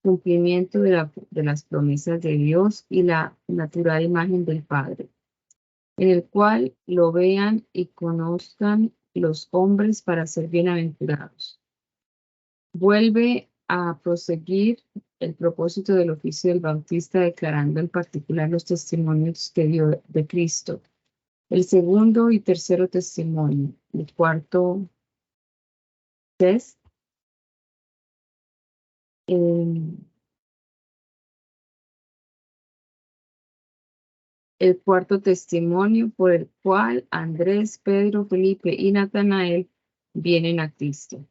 cumplimiento de las promesas de Dios y la natural imagen del Padre, en el cual lo vean y conozcan los hombres para ser bienaventurados. Vuelve a proseguir el propósito del oficio del Bautista, declarando en particular los testimonios que dio de Cristo, el segundo y tercero testimonio, el cuarto test, el cuarto testimonio por el cual Andrés, Pedro, Felipe y Natanael vienen a Cristo.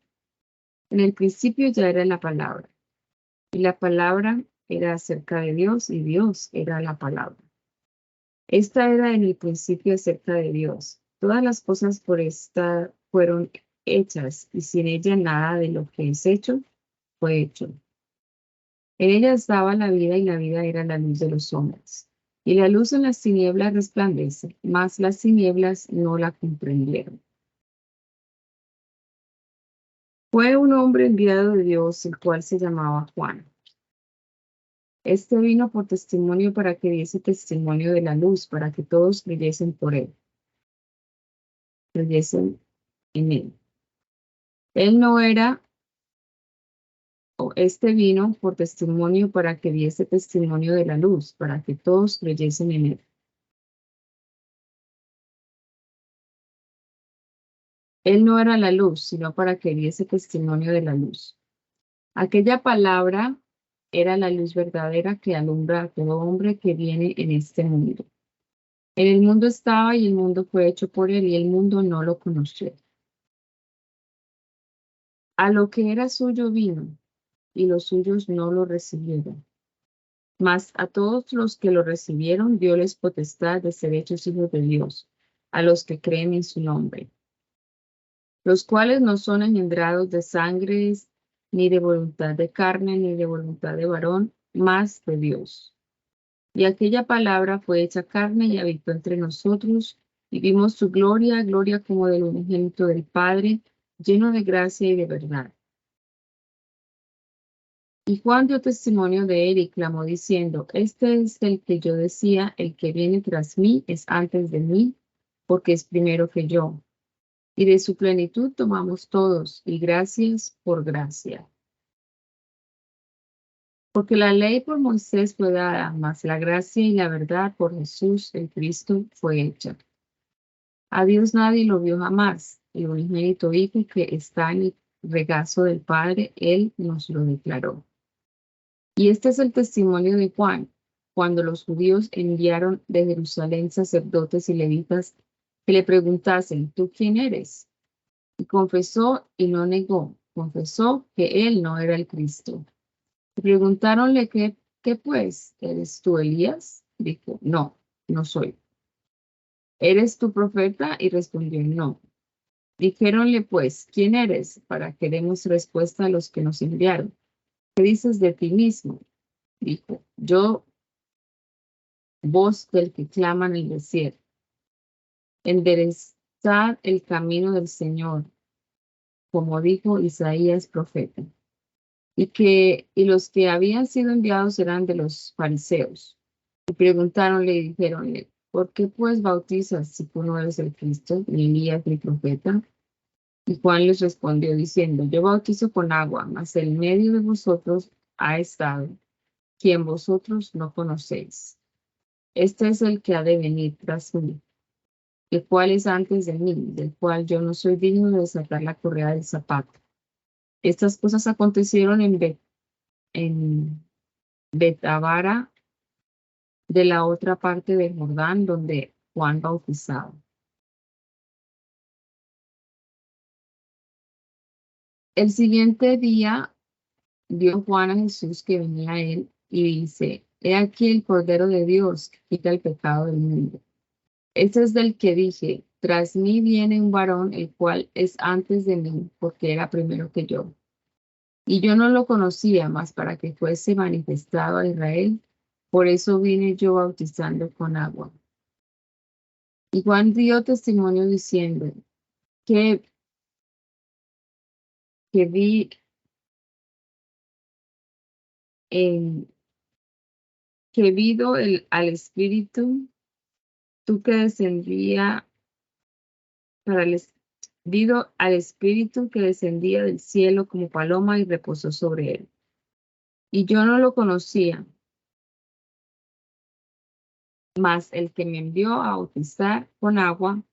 En el principio ya era la palabra, y la palabra era acerca de Dios, y Dios era la palabra. Esta era en el principio acerca de Dios. Todas las cosas por esta fueron hechas, y sin ella nada de lo que es hecho fue hecho. En ella estaba la vida, y la vida era la luz de los hombres. Y la luz en las tinieblas resplandece, mas las tinieblas no la comprendieron. Fue un hombre enviado de Dios, el cual se llamaba Juan. Este vino por testimonio para que diese testimonio de la luz, para que todos creyesen por él. Creyesen en él. Él no era, o este vino por testimonio para que diese testimonio de la luz, para que todos creyesen en él. Él no era la luz, sino para que diese testimonio de la luz. Aquella palabra era la luz verdadera que alumbra a todo hombre que viene en este mundo. En el mundo estaba y el mundo fue hecho por él y el mundo no lo conoció. A lo que era suyo vino y los suyos no lo recibieron. Mas a todos los que lo recibieron dioles potestad de ser hechos hijos de Dios, a los que creen en su nombre, los cuales no son engendrados de sangre, ni de voluntad de carne, ni de voluntad de varón, mas de Dios. Y aquella palabra fue hecha carne y habitó entre nosotros, y vimos su gloria, gloria como del unigénito del Padre, lleno de gracia y de verdad. Y Juan dio testimonio de él y clamó diciendo, este es el que yo decía, el que viene tras mí es antes de mí, porque es primero que yo. Y de su plenitud tomamos todos, y gracias por gracia. Porque la ley por Moisés fue dada, mas la gracia y la verdad por Jesús, el Cristo, fue hecha. A Dios nadie lo vio jamás, el unigénito Hijo que está en el regazo del Padre, Él nos lo declaró. Y este es el testimonio de Juan, cuando los judíos enviaron de Jerusalén sacerdotes y levitas que le preguntasen, ¿tú quién eres? Y confesó y no negó, confesó que él no era el Cristo. Y preguntáronle, ¿qué pues? ¿Eres tú Elías? Dijo, no, no soy. ¿Eres tu profeta? Y respondió, no. Dijéronle pues, ¿quién eres? Para que demos respuesta a los que nos enviaron. ¿Qué dices de ti mismo? Dijo, yo, voz del que clama en el desierto, enderezad el camino del Señor, como dijo Isaías profeta. Y los que habían sido enviados eran de los fariseos. Y preguntáronle y dijéronle, ¿por qué pues bautizas si tú no eres el Cristo, ni Elías, ni profeta? Y Juan les respondió diciendo, yo bautizo con agua, mas el medio de vosotros ha estado, quien vosotros no conocéis. Este es el que ha de venir tras mí, el cual es antes de mí, del cual yo no soy digno de desatar la correa del zapato. Estas cosas acontecieron en Betabara, de la otra parte del Jordán, donde Juan bautizaba. El siguiente día vio Juan a Jesús que venía a él y dice, he aquí el Cordero de Dios que quita el pecado del mundo. Este es del que dije, tras mí viene un varón, el cual es antes de mí, porque era primero que yo. Y yo no lo conocía más para que fuese manifestado a Israel, por eso vine yo bautizando con agua. Y Juan dio testimonio diciendo que vi que vido al Espíritu, tú que descendía para el vido al Espíritu que descendía del cielo como paloma y reposó sobre él. Y yo no lo conocía, mas el que me envió a bautizar con agua,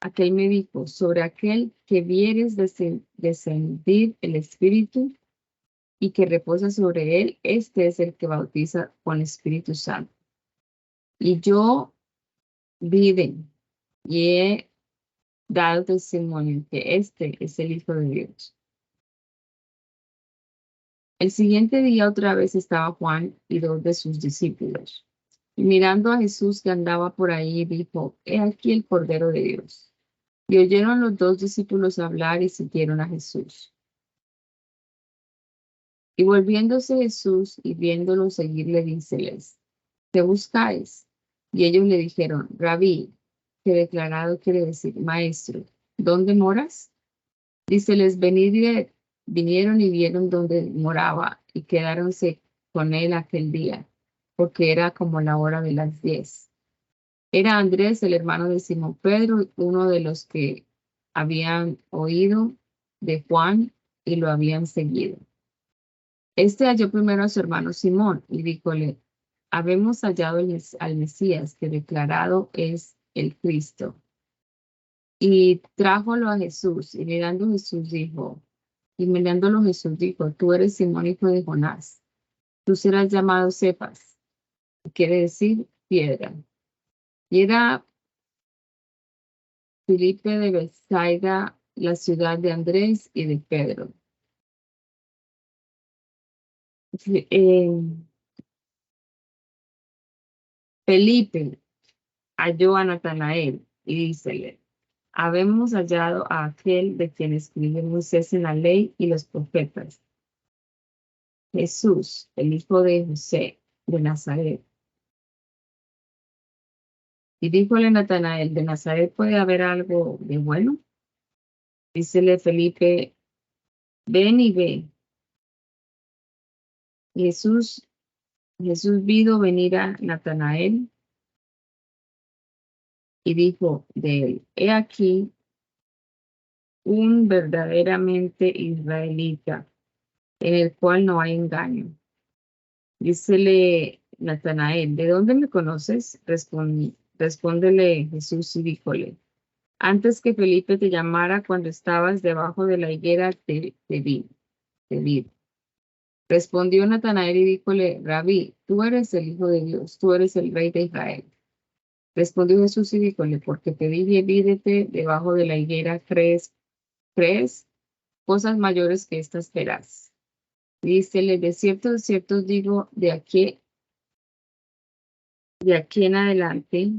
aquel me dijo, sobre aquel que vieres descendir el Espíritu y que reposa sobre él, este es el que bautiza con Espíritu Santo. Y yo vi y he dado testimonio que este es el Hijo de Dios. El siguiente día otra vez estaba Juan y dos de sus discípulos. Y mirando a Jesús que andaba por ahí, dijo, he aquí el Cordero de Dios. Y oyeron los dos discípulos hablar y siguieron a Jesús. Y volviéndose Jesús y viéndolos seguir, le díceles, ¿qué buscáis? Y ellos le dijeron, Rabí, que declarado quiere decir maestro, ¿dónde moras? Díceles, venid y ved. Vinieron y vieron donde moraba y quedáronse con él aquel día, porque era como la hora de las 10. Era Andrés, el hermano de Simón Pedro, uno de los que habían oído de Juan y lo habían seguido. Este halló primero a su hermano Simón y díjole, habemos hallado al Mesías, que declarado es el Cristo. Y trájolo a Jesús, y mirándolo Jesús dijo, tú eres Simón, hijo de Jonás, tú serás llamado Cefas, que quiere decir piedra. Y era Filipe de Bethsaida, la ciudad de Andrés y de Pedro. Felipe halló a Natanael y dícele, habemos hallado a aquel de quien escribió Moisés en la ley y los profetas, Jesús, el hijo de José de Nazaret. Y díjole Natanael, ¿de Nazaret puede haber algo de bueno? Dícele Felipe, ven y ve. Jesús vido venir a Natanael y dijo de él, he aquí un verdaderamente israelita, en el cual no hay engaño. Dícele Natanael, ¿de dónde me conoces? Respóndele Jesús y díjole, antes que Felipe te llamara cuando estabas debajo de la higuera de vid. Respondió Natanael y díjole, Rabí, tú eres el Hijo de Dios, tú eres el Rey de Israel. Respondió Jesús y díjole, porque te dije, vídete debajo de la higuera, ¿crees? Cosas mayores que estas verás. Dícele, de cierto os digo, de aquí en adelante,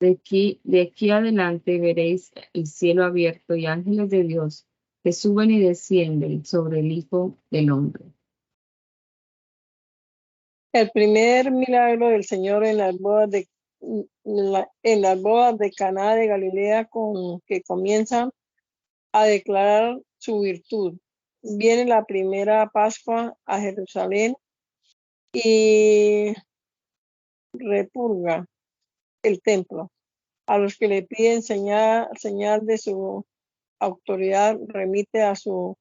de aquí adelante veréis el cielo abierto y ángeles de Dios que suben y descienden sobre el Hijo del Hombre. El primer milagro del Señor en las bodas de Caná de Galilea, con que comienzan a declarar su virtud. Viene la primera Pascua a Jerusalén y repurga el templo. A los que le piden señal de su autoridad, remite a su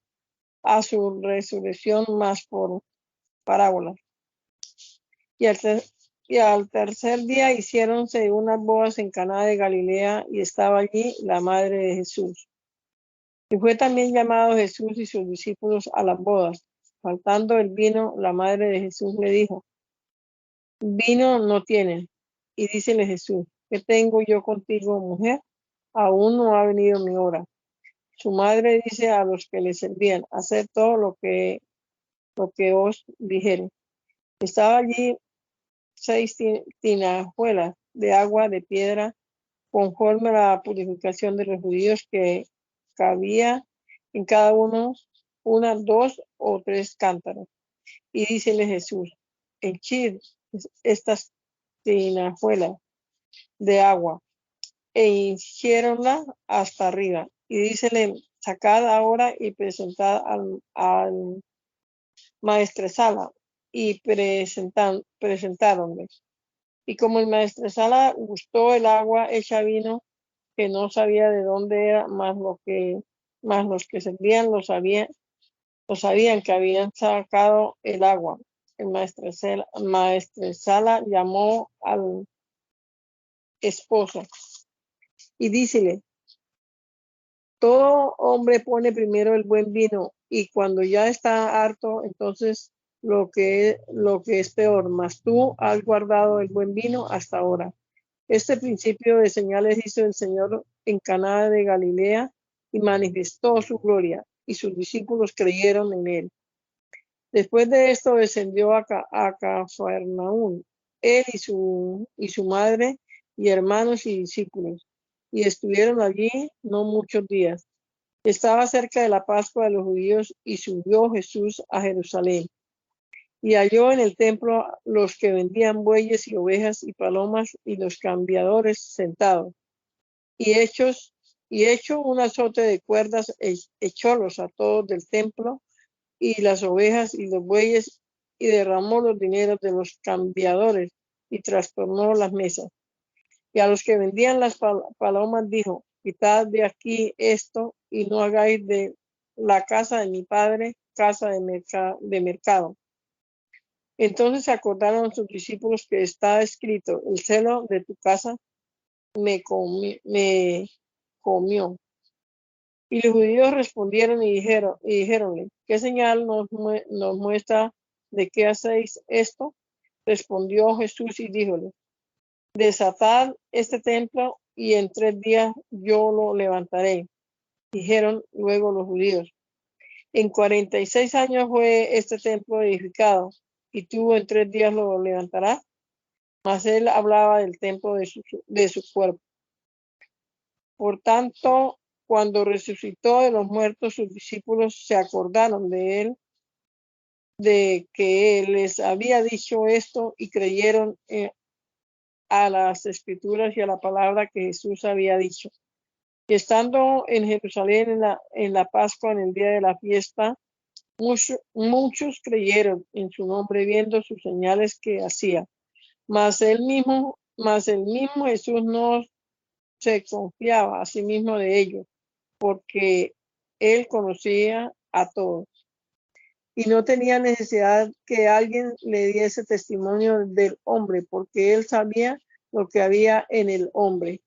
resurrección más por parábolas. Y al tercer día hiciéronse unas bodas en Caná de Galilea, y estaba allí la madre de Jesús. Y fue también llamado Jesús y sus discípulos a las bodas. Faltando el vino, la madre de Jesús le dijo, vino no tienen. Y dícele Jesús, ¿qué tengo yo contigo, mujer? Aún no ha venido mi hora. Su madre dice a los que le servían, haced todo lo que os dijere. Estaba allí 6 tinajuelas de agua de piedra, conforme a la purificación de los judíos, que cabía en cada uno 1, 2 o 3 cántaros. Y dícele Jesús, henchid estas tinajuelas de agua, e hicieronla hasta arriba. Y dícele, sacad ahora y presentad al maestresala. Y presentaronle. Y como el maestresala gustó el agua hecha vino, que no sabía de dónde era, más los que servían lo sabían que habían sacado el agua. El maestresala llamó al esposo y dícele, todo hombre pone primero el buen vino, y cuando ya está harto, entonces lo que es peor, mas tú has guardado el buen vino hasta ahora. Este principio de señales hizo el Señor en Caná de Galilea y manifestó su gloria, y sus discípulos creyeron en él. Después de esto descendió a Cafarnaúm, él y su madre y hermanos y discípulos, y estuvieron allí no muchos días. Estaba cerca de la Pascua de los judíos, y subió Jesús a Jerusalén. Y halló en el templo los que vendían bueyes y ovejas y palomas, y los cambiadores sentados. Y hecho un azote de cuerdas, echólos a todos del templo, y las ovejas y los bueyes, y derramó los dineros de los cambiadores, y trastornó las mesas. Y a los que vendían las palomas dijo, quitad de aquí esto, y no hagáis de la casa de mi padre casa de mercado. Entonces se acordaron sus discípulos que está escrito, el celo de tu casa me comió. Y los judíos respondieron y dijéronle, ¿qué señal nos muestra de que hacéis esto? Respondió Jesús y díjole, desatad este templo, y en 3 días yo lo levantaré. Dijeron luego los judíos, en 46 años fue este templo edificado, y tú en 3 días lo levantarás. Mas él hablaba del templo de su cuerpo. Por tanto, cuando resucitó de los muertos, sus discípulos se acordaron de él, de que él les había dicho esto, y creyeron a las escrituras y a la palabra que Jesús había dicho. Y estando en Jerusalén en la Pascua, en el día de la fiesta, muchos creyeron en su nombre, viendo sus señales que hacía. Mas el mismo Jesús no se confiaba a sí mismo de ellos, porque él conocía a todos y no tenía necesidad que alguien le diese testimonio del hombre, porque él sabía lo que había en el hombre.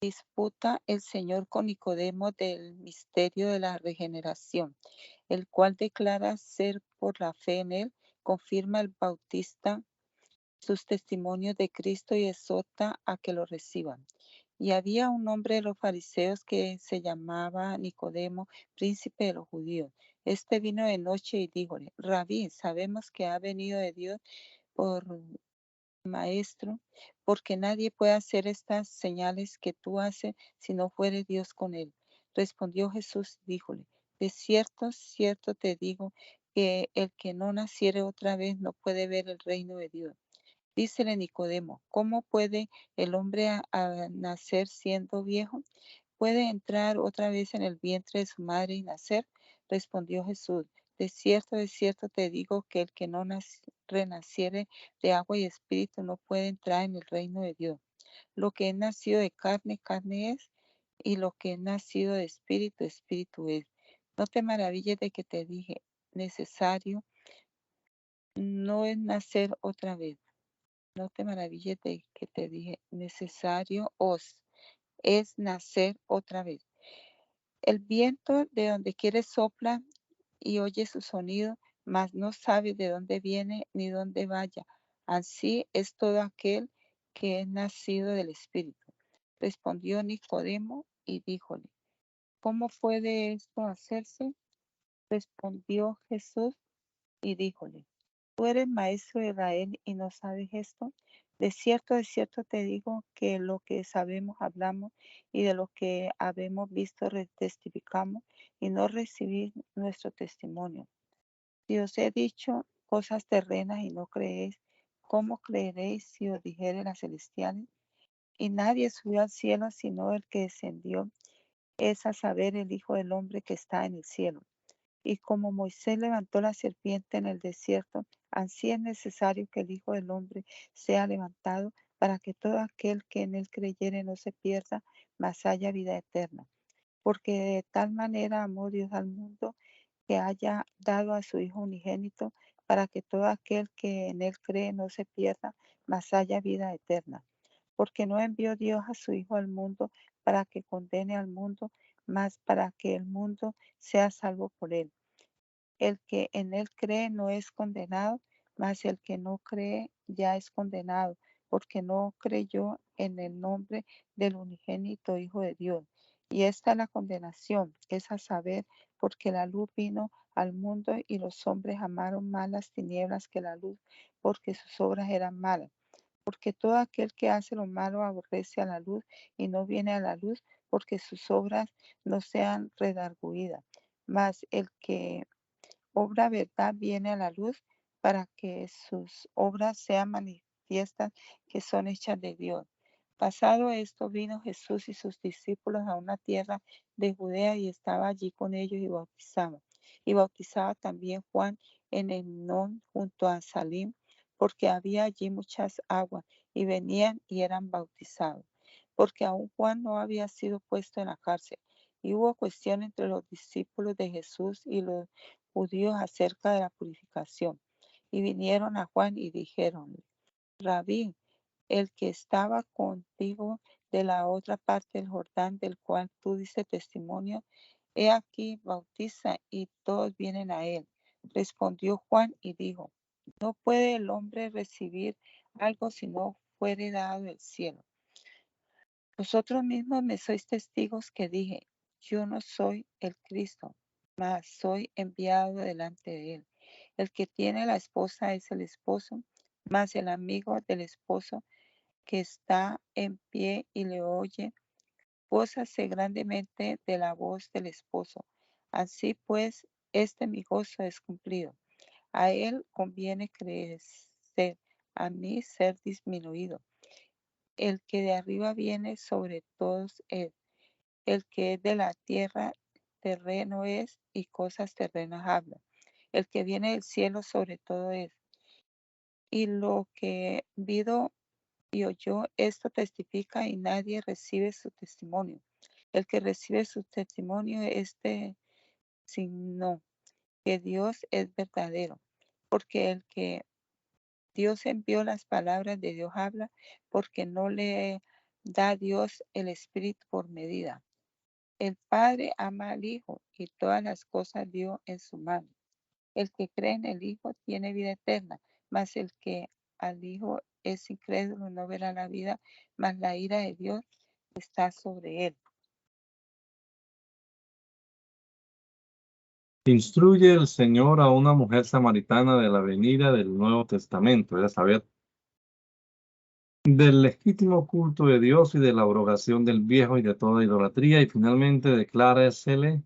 Disputa el Señor con Nicodemo del misterio de la regeneración, el cual declara ser por la fe en él, confirma el Bautista sus testimonios de Cristo y exhorta a que lo reciban. Y había un hombre de los fariseos que se llamaba Nicodemo, príncipe de los judíos. Este vino de noche y díjole: Rabí, sabemos que ha venido de Dios por maestro, porque nadie puede hacer estas señales que tú haces si no fuere Dios con él. Respondió Jesús y díjole: De cierto, cierto te digo, que el que no naciere otra vez no puede ver el reino de Dios. Dícele Nicodemo: ¿Cómo puede el hombre a nacer siendo viejo? ¿Puede entrar otra vez en el vientre de su madre y nacer? Respondió Jesús: de cierto te digo, que el que no renaciere de agua y espíritu no puede entrar en el reino de Dios. Lo que es nacido de carne, carne es, y lo que es nacido de espíritu, espíritu es. No te maravilles de que te dije: necesario no es nacer otra vez. No te maravilles de que te dije: necesario os es nacer otra vez. El viento de donde quiere sopla y oye su sonido, mas no sabe de dónde viene ni dónde vaya. Así es todo aquel que es nacido del Espíritu. Respondió Nicodemo y díjole: ¿Cómo puede esto hacerse? Respondió Jesús y díjole: ¿Tú eres maestro de Israel y no sabes esto? De cierto te digo, que lo que sabemos hablamos, y de lo que habemos visto testificamos, y no recibís nuestro testimonio. Si os he dicho cosas terrenas y no creéis, ¿cómo creeréis si os dijere las celestiales? Y nadie subió al cielo sino el que descendió, es a saber, el Hijo del Hombre que está en el cielo. Y como Moisés levantó la serpiente en el desierto, así es necesario que el Hijo del Hombre sea levantado, para que todo aquel que en él creyere no se pierda, mas haya vida eterna. Porque de tal manera amó Dios al mundo, que haya dado a su Hijo unigénito, para que todo aquel que en él cree no se pierda, mas haya vida eterna. Porque no envió Dios a su Hijo al mundo para que condene al mundo, mas para que el mundo sea salvo por él. El que en él cree no es condenado, mas el que no cree ya es condenado, porque no creyó en el nombre del unigénito Hijo de Dios. Y esta es la condenación, es a saber, porque la luz vino al mundo y los hombres amaron más las tinieblas que la luz, porque sus obras eran malas. Porque todo aquel que hace lo malo aborrece a la luz y no viene a la luz, porque sus obras no sean redargüidas. Mas el que obra verdad viene a la luz, para que sus obras sean manifiestas, que son hechas de Dios. Pasado esto, vino Jesús y sus discípulos a una tierra de Judea, y estaba allí con ellos y bautizaba. Y bautizaba también Juan en Enón junto a Salim, porque había allí muchas aguas, y venían y eran bautizados. Porque aún Juan no había sido puesto en la cárcel. Y hubo cuestión entre los discípulos de Jesús y los judíos acerca de la purificación. Y vinieron a Juan y dijeron: Rabí, el que estaba contigo de la otra parte del Jordán, del cual tú dices testimonio, he aquí bautiza, y todos vienen a él. Respondió Juan y dijo: No puede el hombre recibir algo si no fuere dado del cielo. Vosotros mismos me sois testigos que dije: Yo no soy el Cristo, mas soy enviado delante de él. El que tiene la esposa es el esposo, mas el amigo del esposo que está en pie y le oye, gózase grandemente de la voz del esposo. Así pues, mi gozo es cumplido. A él conviene crecer, a mí ser disminuido. El que de arriba viene sobre todos es. El que es de la tierra, terreno es, y cosas terrenas habla. El que viene del cielo sobre todo es. Y lo que vido y oyó, esto testifica, y nadie recibe su testimonio. El que recibe su testimonio, sino que Dios es verdadero. Porque el que Dios envió las palabras de Dios habla, porque no le da Dios el Espíritu por medida. El Padre ama al Hijo y todas las cosas dio en su mano. El que cree en el Hijo tiene vida eterna, mas el que al Hijo es incrédulo no verá la vida, mas la ira de Dios está sobre él. Instruye el Señor a una mujer samaritana de la venida del Nuevo Testamento, es a saber, del legítimo culto de Dios y de la abrogación del viejo y de toda idolatría, y finalmente decláresele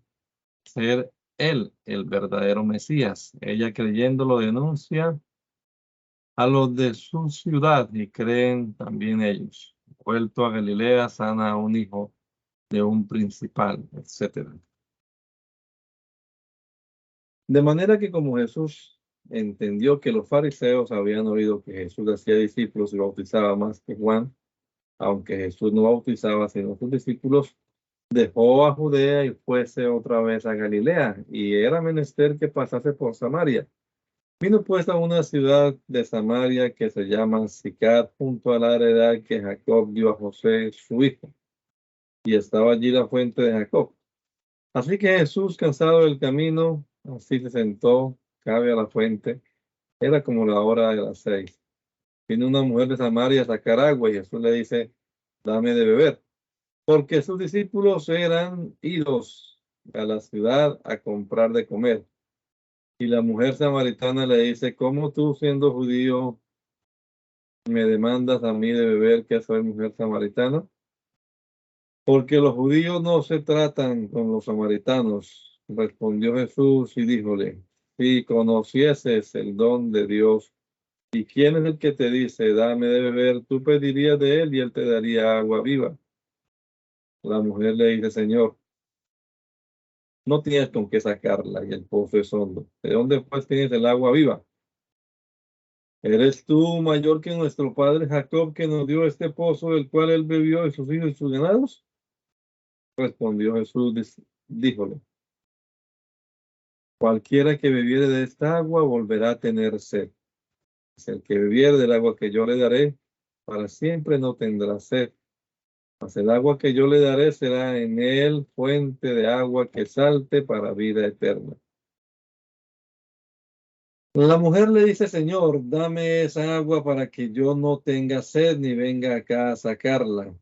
ser él el verdadero Mesías. Ella, creyéndolo, denuncia a los de su ciudad y creen también ellos. Vuelto a Galilea, sana a un hijo de un principal, etc. De manera que como Jesús entendió que los fariseos habían oído que Jesús hacía discípulos y bautizaba más que Juan, aunque Jesús no bautizaba sino sus discípulos, dejó a Judea y fuese otra vez a Galilea, y era menester que pasase por Samaria. Vino pues a una ciudad de Samaria que se llama Sicar, junto a la heredad que Jacob dio a José, su hijo, y estaba allí la fuente de Jacob. Así que Jesús, cansado del camino, así se sentó, cabe a la fuente. Era como la hora de las 6. Vino una mujer de Samaria a sacar agua y Jesús le dice, dame de beber, porque sus discípulos eran idos a la ciudad a comprar de comer. Y la mujer samaritana le dice, ¿cómo tú, siendo judío, me demandas a mí de beber, que soy mujer samaritana? Porque los judíos no se tratan con los samaritanos. Respondió Jesús y díjole, si conocieses el don de Dios, ¿y quién es el que te dice, dame de beber? Tú pedirías de él y él te daría agua viva. La mujer le dice, Señor, no tienes con qué sacarla y el pozo es hondo. ¿De dónde pues tienes el agua viva? ¿Eres tú mayor que nuestro padre Jacob, que nos dio este pozo del cual él bebió y sus hijos y sus ganados? Respondió Jesús, díjole, cualquiera que bebiere de esta agua volverá a tener sed. El que bebiere del agua que yo le daré, para siempre no tendrá sed. Mas el agua que yo le daré será en él fuente de agua que salte para vida eterna. La mujer le dice, Señor, dame esa agua para que yo no tenga sed ni venga acá a sacarla.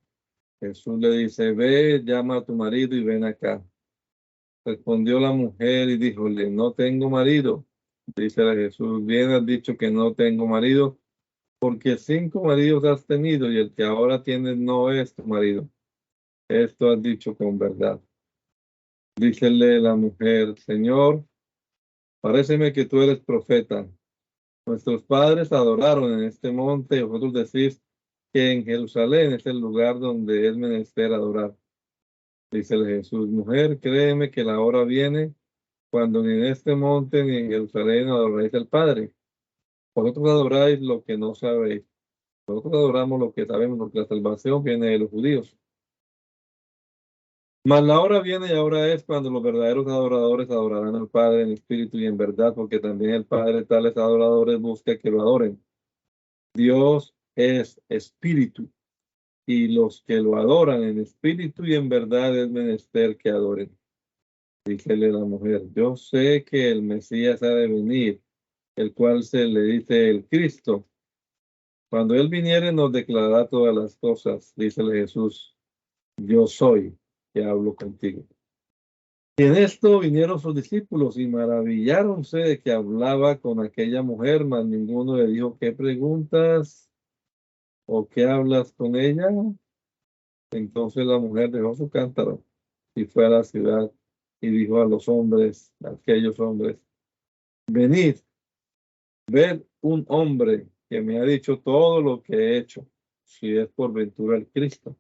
Jesús le dice, ve, llama a tu marido y ven acá. Respondió la mujer y díjole, no tengo marido. Dícele Jesús, bien has dicho que no tengo marido, porque 5 maridos has tenido y el que ahora tienes no es tu marido. Esto has dicho con verdad. Dícele la mujer, Señor, paréceme que tú eres profeta. Nuestros padres adoraron en este monte y vosotros decís que en Jerusalén es el lugar donde es menester adorar. Dícele Jesús, mujer, créeme que la hora viene cuando ni en este monte ni en Jerusalén adoráis al Padre. Vosotros adoráis lo que no sabéis. Nosotros adoramos lo que sabemos, porque la salvación viene de los judíos. Mas la hora viene y ahora es cuando los verdaderos adoradores adorarán al Padre en espíritu y en verdad, porque también el Padre tales adoradores busca que lo adoren. Dios es espíritu, y los que lo adoran en espíritu y en verdad es menester que adoren. Dícele la mujer, yo sé que el Mesías ha de venir, el cual se le dice el Cristo. Cuando él viniere nos declarará todas las cosas. Dícele Jesús, yo soy que hablo contigo. Y en esto vinieron sus discípulos y maravilláronse de que hablaba con aquella mujer, mas ninguno le dijo, ¿qué preguntas o qué hablas con ella? Entonces la mujer dejó su cántaro y fue a la ciudad y dijo a los hombres, a aquellos hombres, venid, ved un hombre que me ha dicho todo lo que he hecho, si es por ventura el Cristo.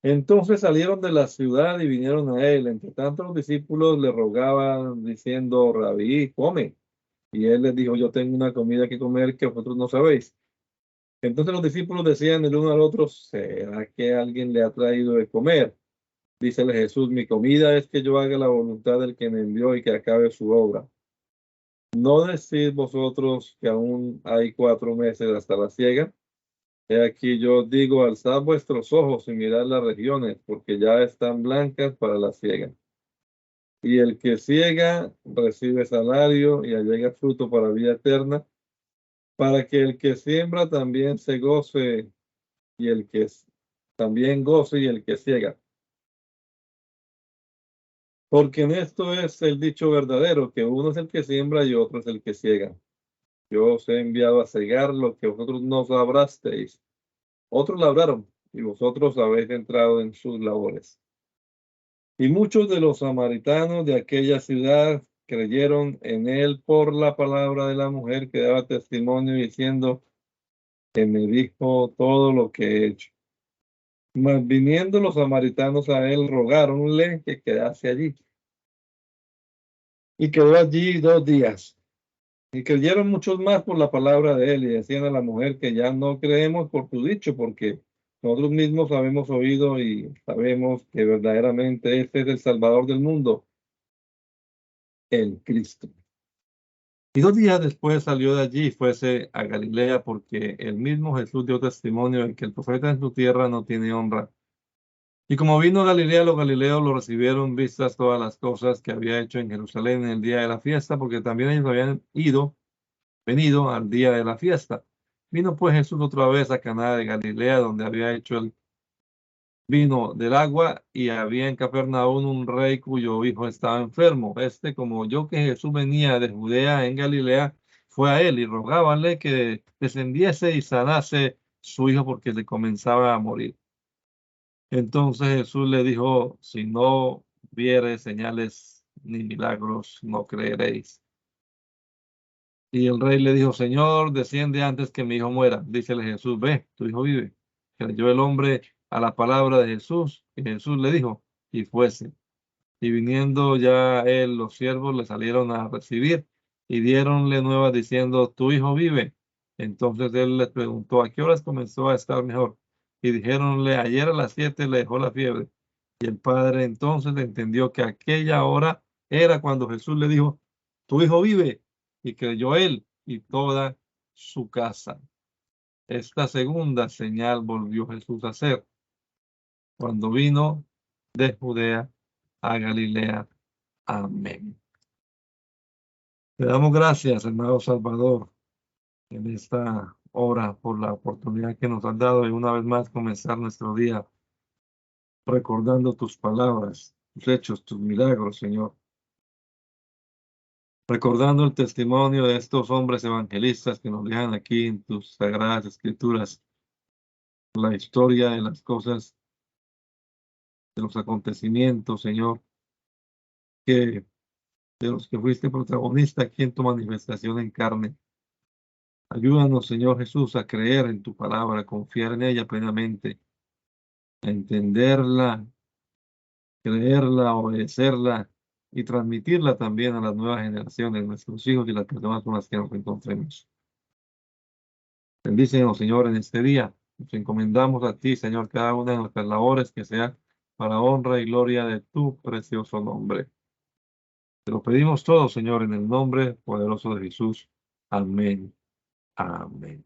Entonces salieron de la ciudad y vinieron a él. Entre tanto los discípulos le rogaban diciendo, Rabí, come. Y él les dijo, yo tengo una comida que comer que vosotros no sabéis. Entonces los discípulos decían el uno al otro, ¿será que alguien le ha traído de comer? Dícele Jesús, mi comida es que yo haga la voluntad del que me envió y que acabe su obra. ¿No decid vosotros que aún hay 4 meses hasta la siega? He aquí yo digo, alzad vuestros ojos y mirad las regiones, porque ya están blancas para la siega. Y el que siega recibe salario y allega fruto para vida eterna, para que el que siembra también se goce y el que también goce y el que siega. Porque en esto es el dicho verdadero, que uno es el que siembra y otro es el que siega. Yo os he enviado a cegar lo que vosotros no labrasteis. Otros labraron y vosotros habéis entrado en sus labores. Y muchos de los samaritanos de aquella ciudad creyeron en él por la palabra de la mujer que daba testimonio diciendo que me dijo todo lo que he hecho. Mas viniendo los samaritanos a él, rogáronle que quedase allí. Y quedó allí 2 días. Y creyeron muchos más por la palabra de él y decían a la mujer que ya no creemos por tu dicho, porque nosotros mismos habemos oído y sabemos que verdaderamente este es el Salvador del mundo, el Cristo. Y 2 días después salió de allí y fuese a Galilea, porque el mismo Jesús dio testimonio de que el profeta en su tierra no tiene honra. Y como vino a Galilea, los galileos lo recibieron vistas todas las cosas que había hecho en Jerusalén en el día de la fiesta, porque también ellos habían venido al día de la fiesta. Vino pues Jesús otra vez a Caná de Galilea, donde había hecho el vino del agua, y había en Capernaum un rey cuyo hijo estaba enfermo. Como oyó que Jesús venía de Judea en Galilea, fue a él y rogábanle que descendiese y sanase su hijo porque le comenzaba a morir. Entonces Jesús le dijo, si no viereis señales ni milagros, no creeréis. Y el rey le dijo, Señor, desciende antes que mi hijo muera. Dícele Jesús, ve, tu hijo vive. Creyó el hombre a la palabra de Jesús, y Jesús le dijo, y fuese. Y viniendo ya él, los siervos le salieron a recibir, y diéronle nuevas diciendo, tu hijo vive. Entonces él les preguntó, ¿a qué horas comenzó a estar mejor? Y dijéronle, ayer a las 7 le dejó la fiebre. Y el padre entonces entendió que aquella hora era cuando Jesús le dijo, tu hijo vive. Y creyó él y toda su casa. Esta segunda señal volvió Jesús a hacer cuando vino de Judea a Galilea. Amén. Le damos gracias, hermano Salvador, en esta hora por la oportunidad que nos has dado de una vez más comenzar nuestro día recordando tus palabras, tus hechos, tus milagros, Señor. Recordando el testimonio de estos hombres evangelistas que nos dejan aquí en tus sagradas escrituras, la historia de las cosas, de los acontecimientos, Señor, de los que fuiste protagonista aquí en tu manifestación en carne. Ayúdanos, Señor Jesús, a creer en tu palabra, a confiar en ella plenamente, a entenderla, creerla, obedecerla y transmitirla también a las nuevas generaciones, nuestros hijos y las personas con las que nos encontremos. Bendícenos, Señor, en este día. Nos encomendamos a ti, Señor, cada una de nuestras labores, que sea para honra y gloria de tu precioso nombre. Te lo pedimos todo, Señor, en el nombre poderoso de Jesús. Amén. Amén.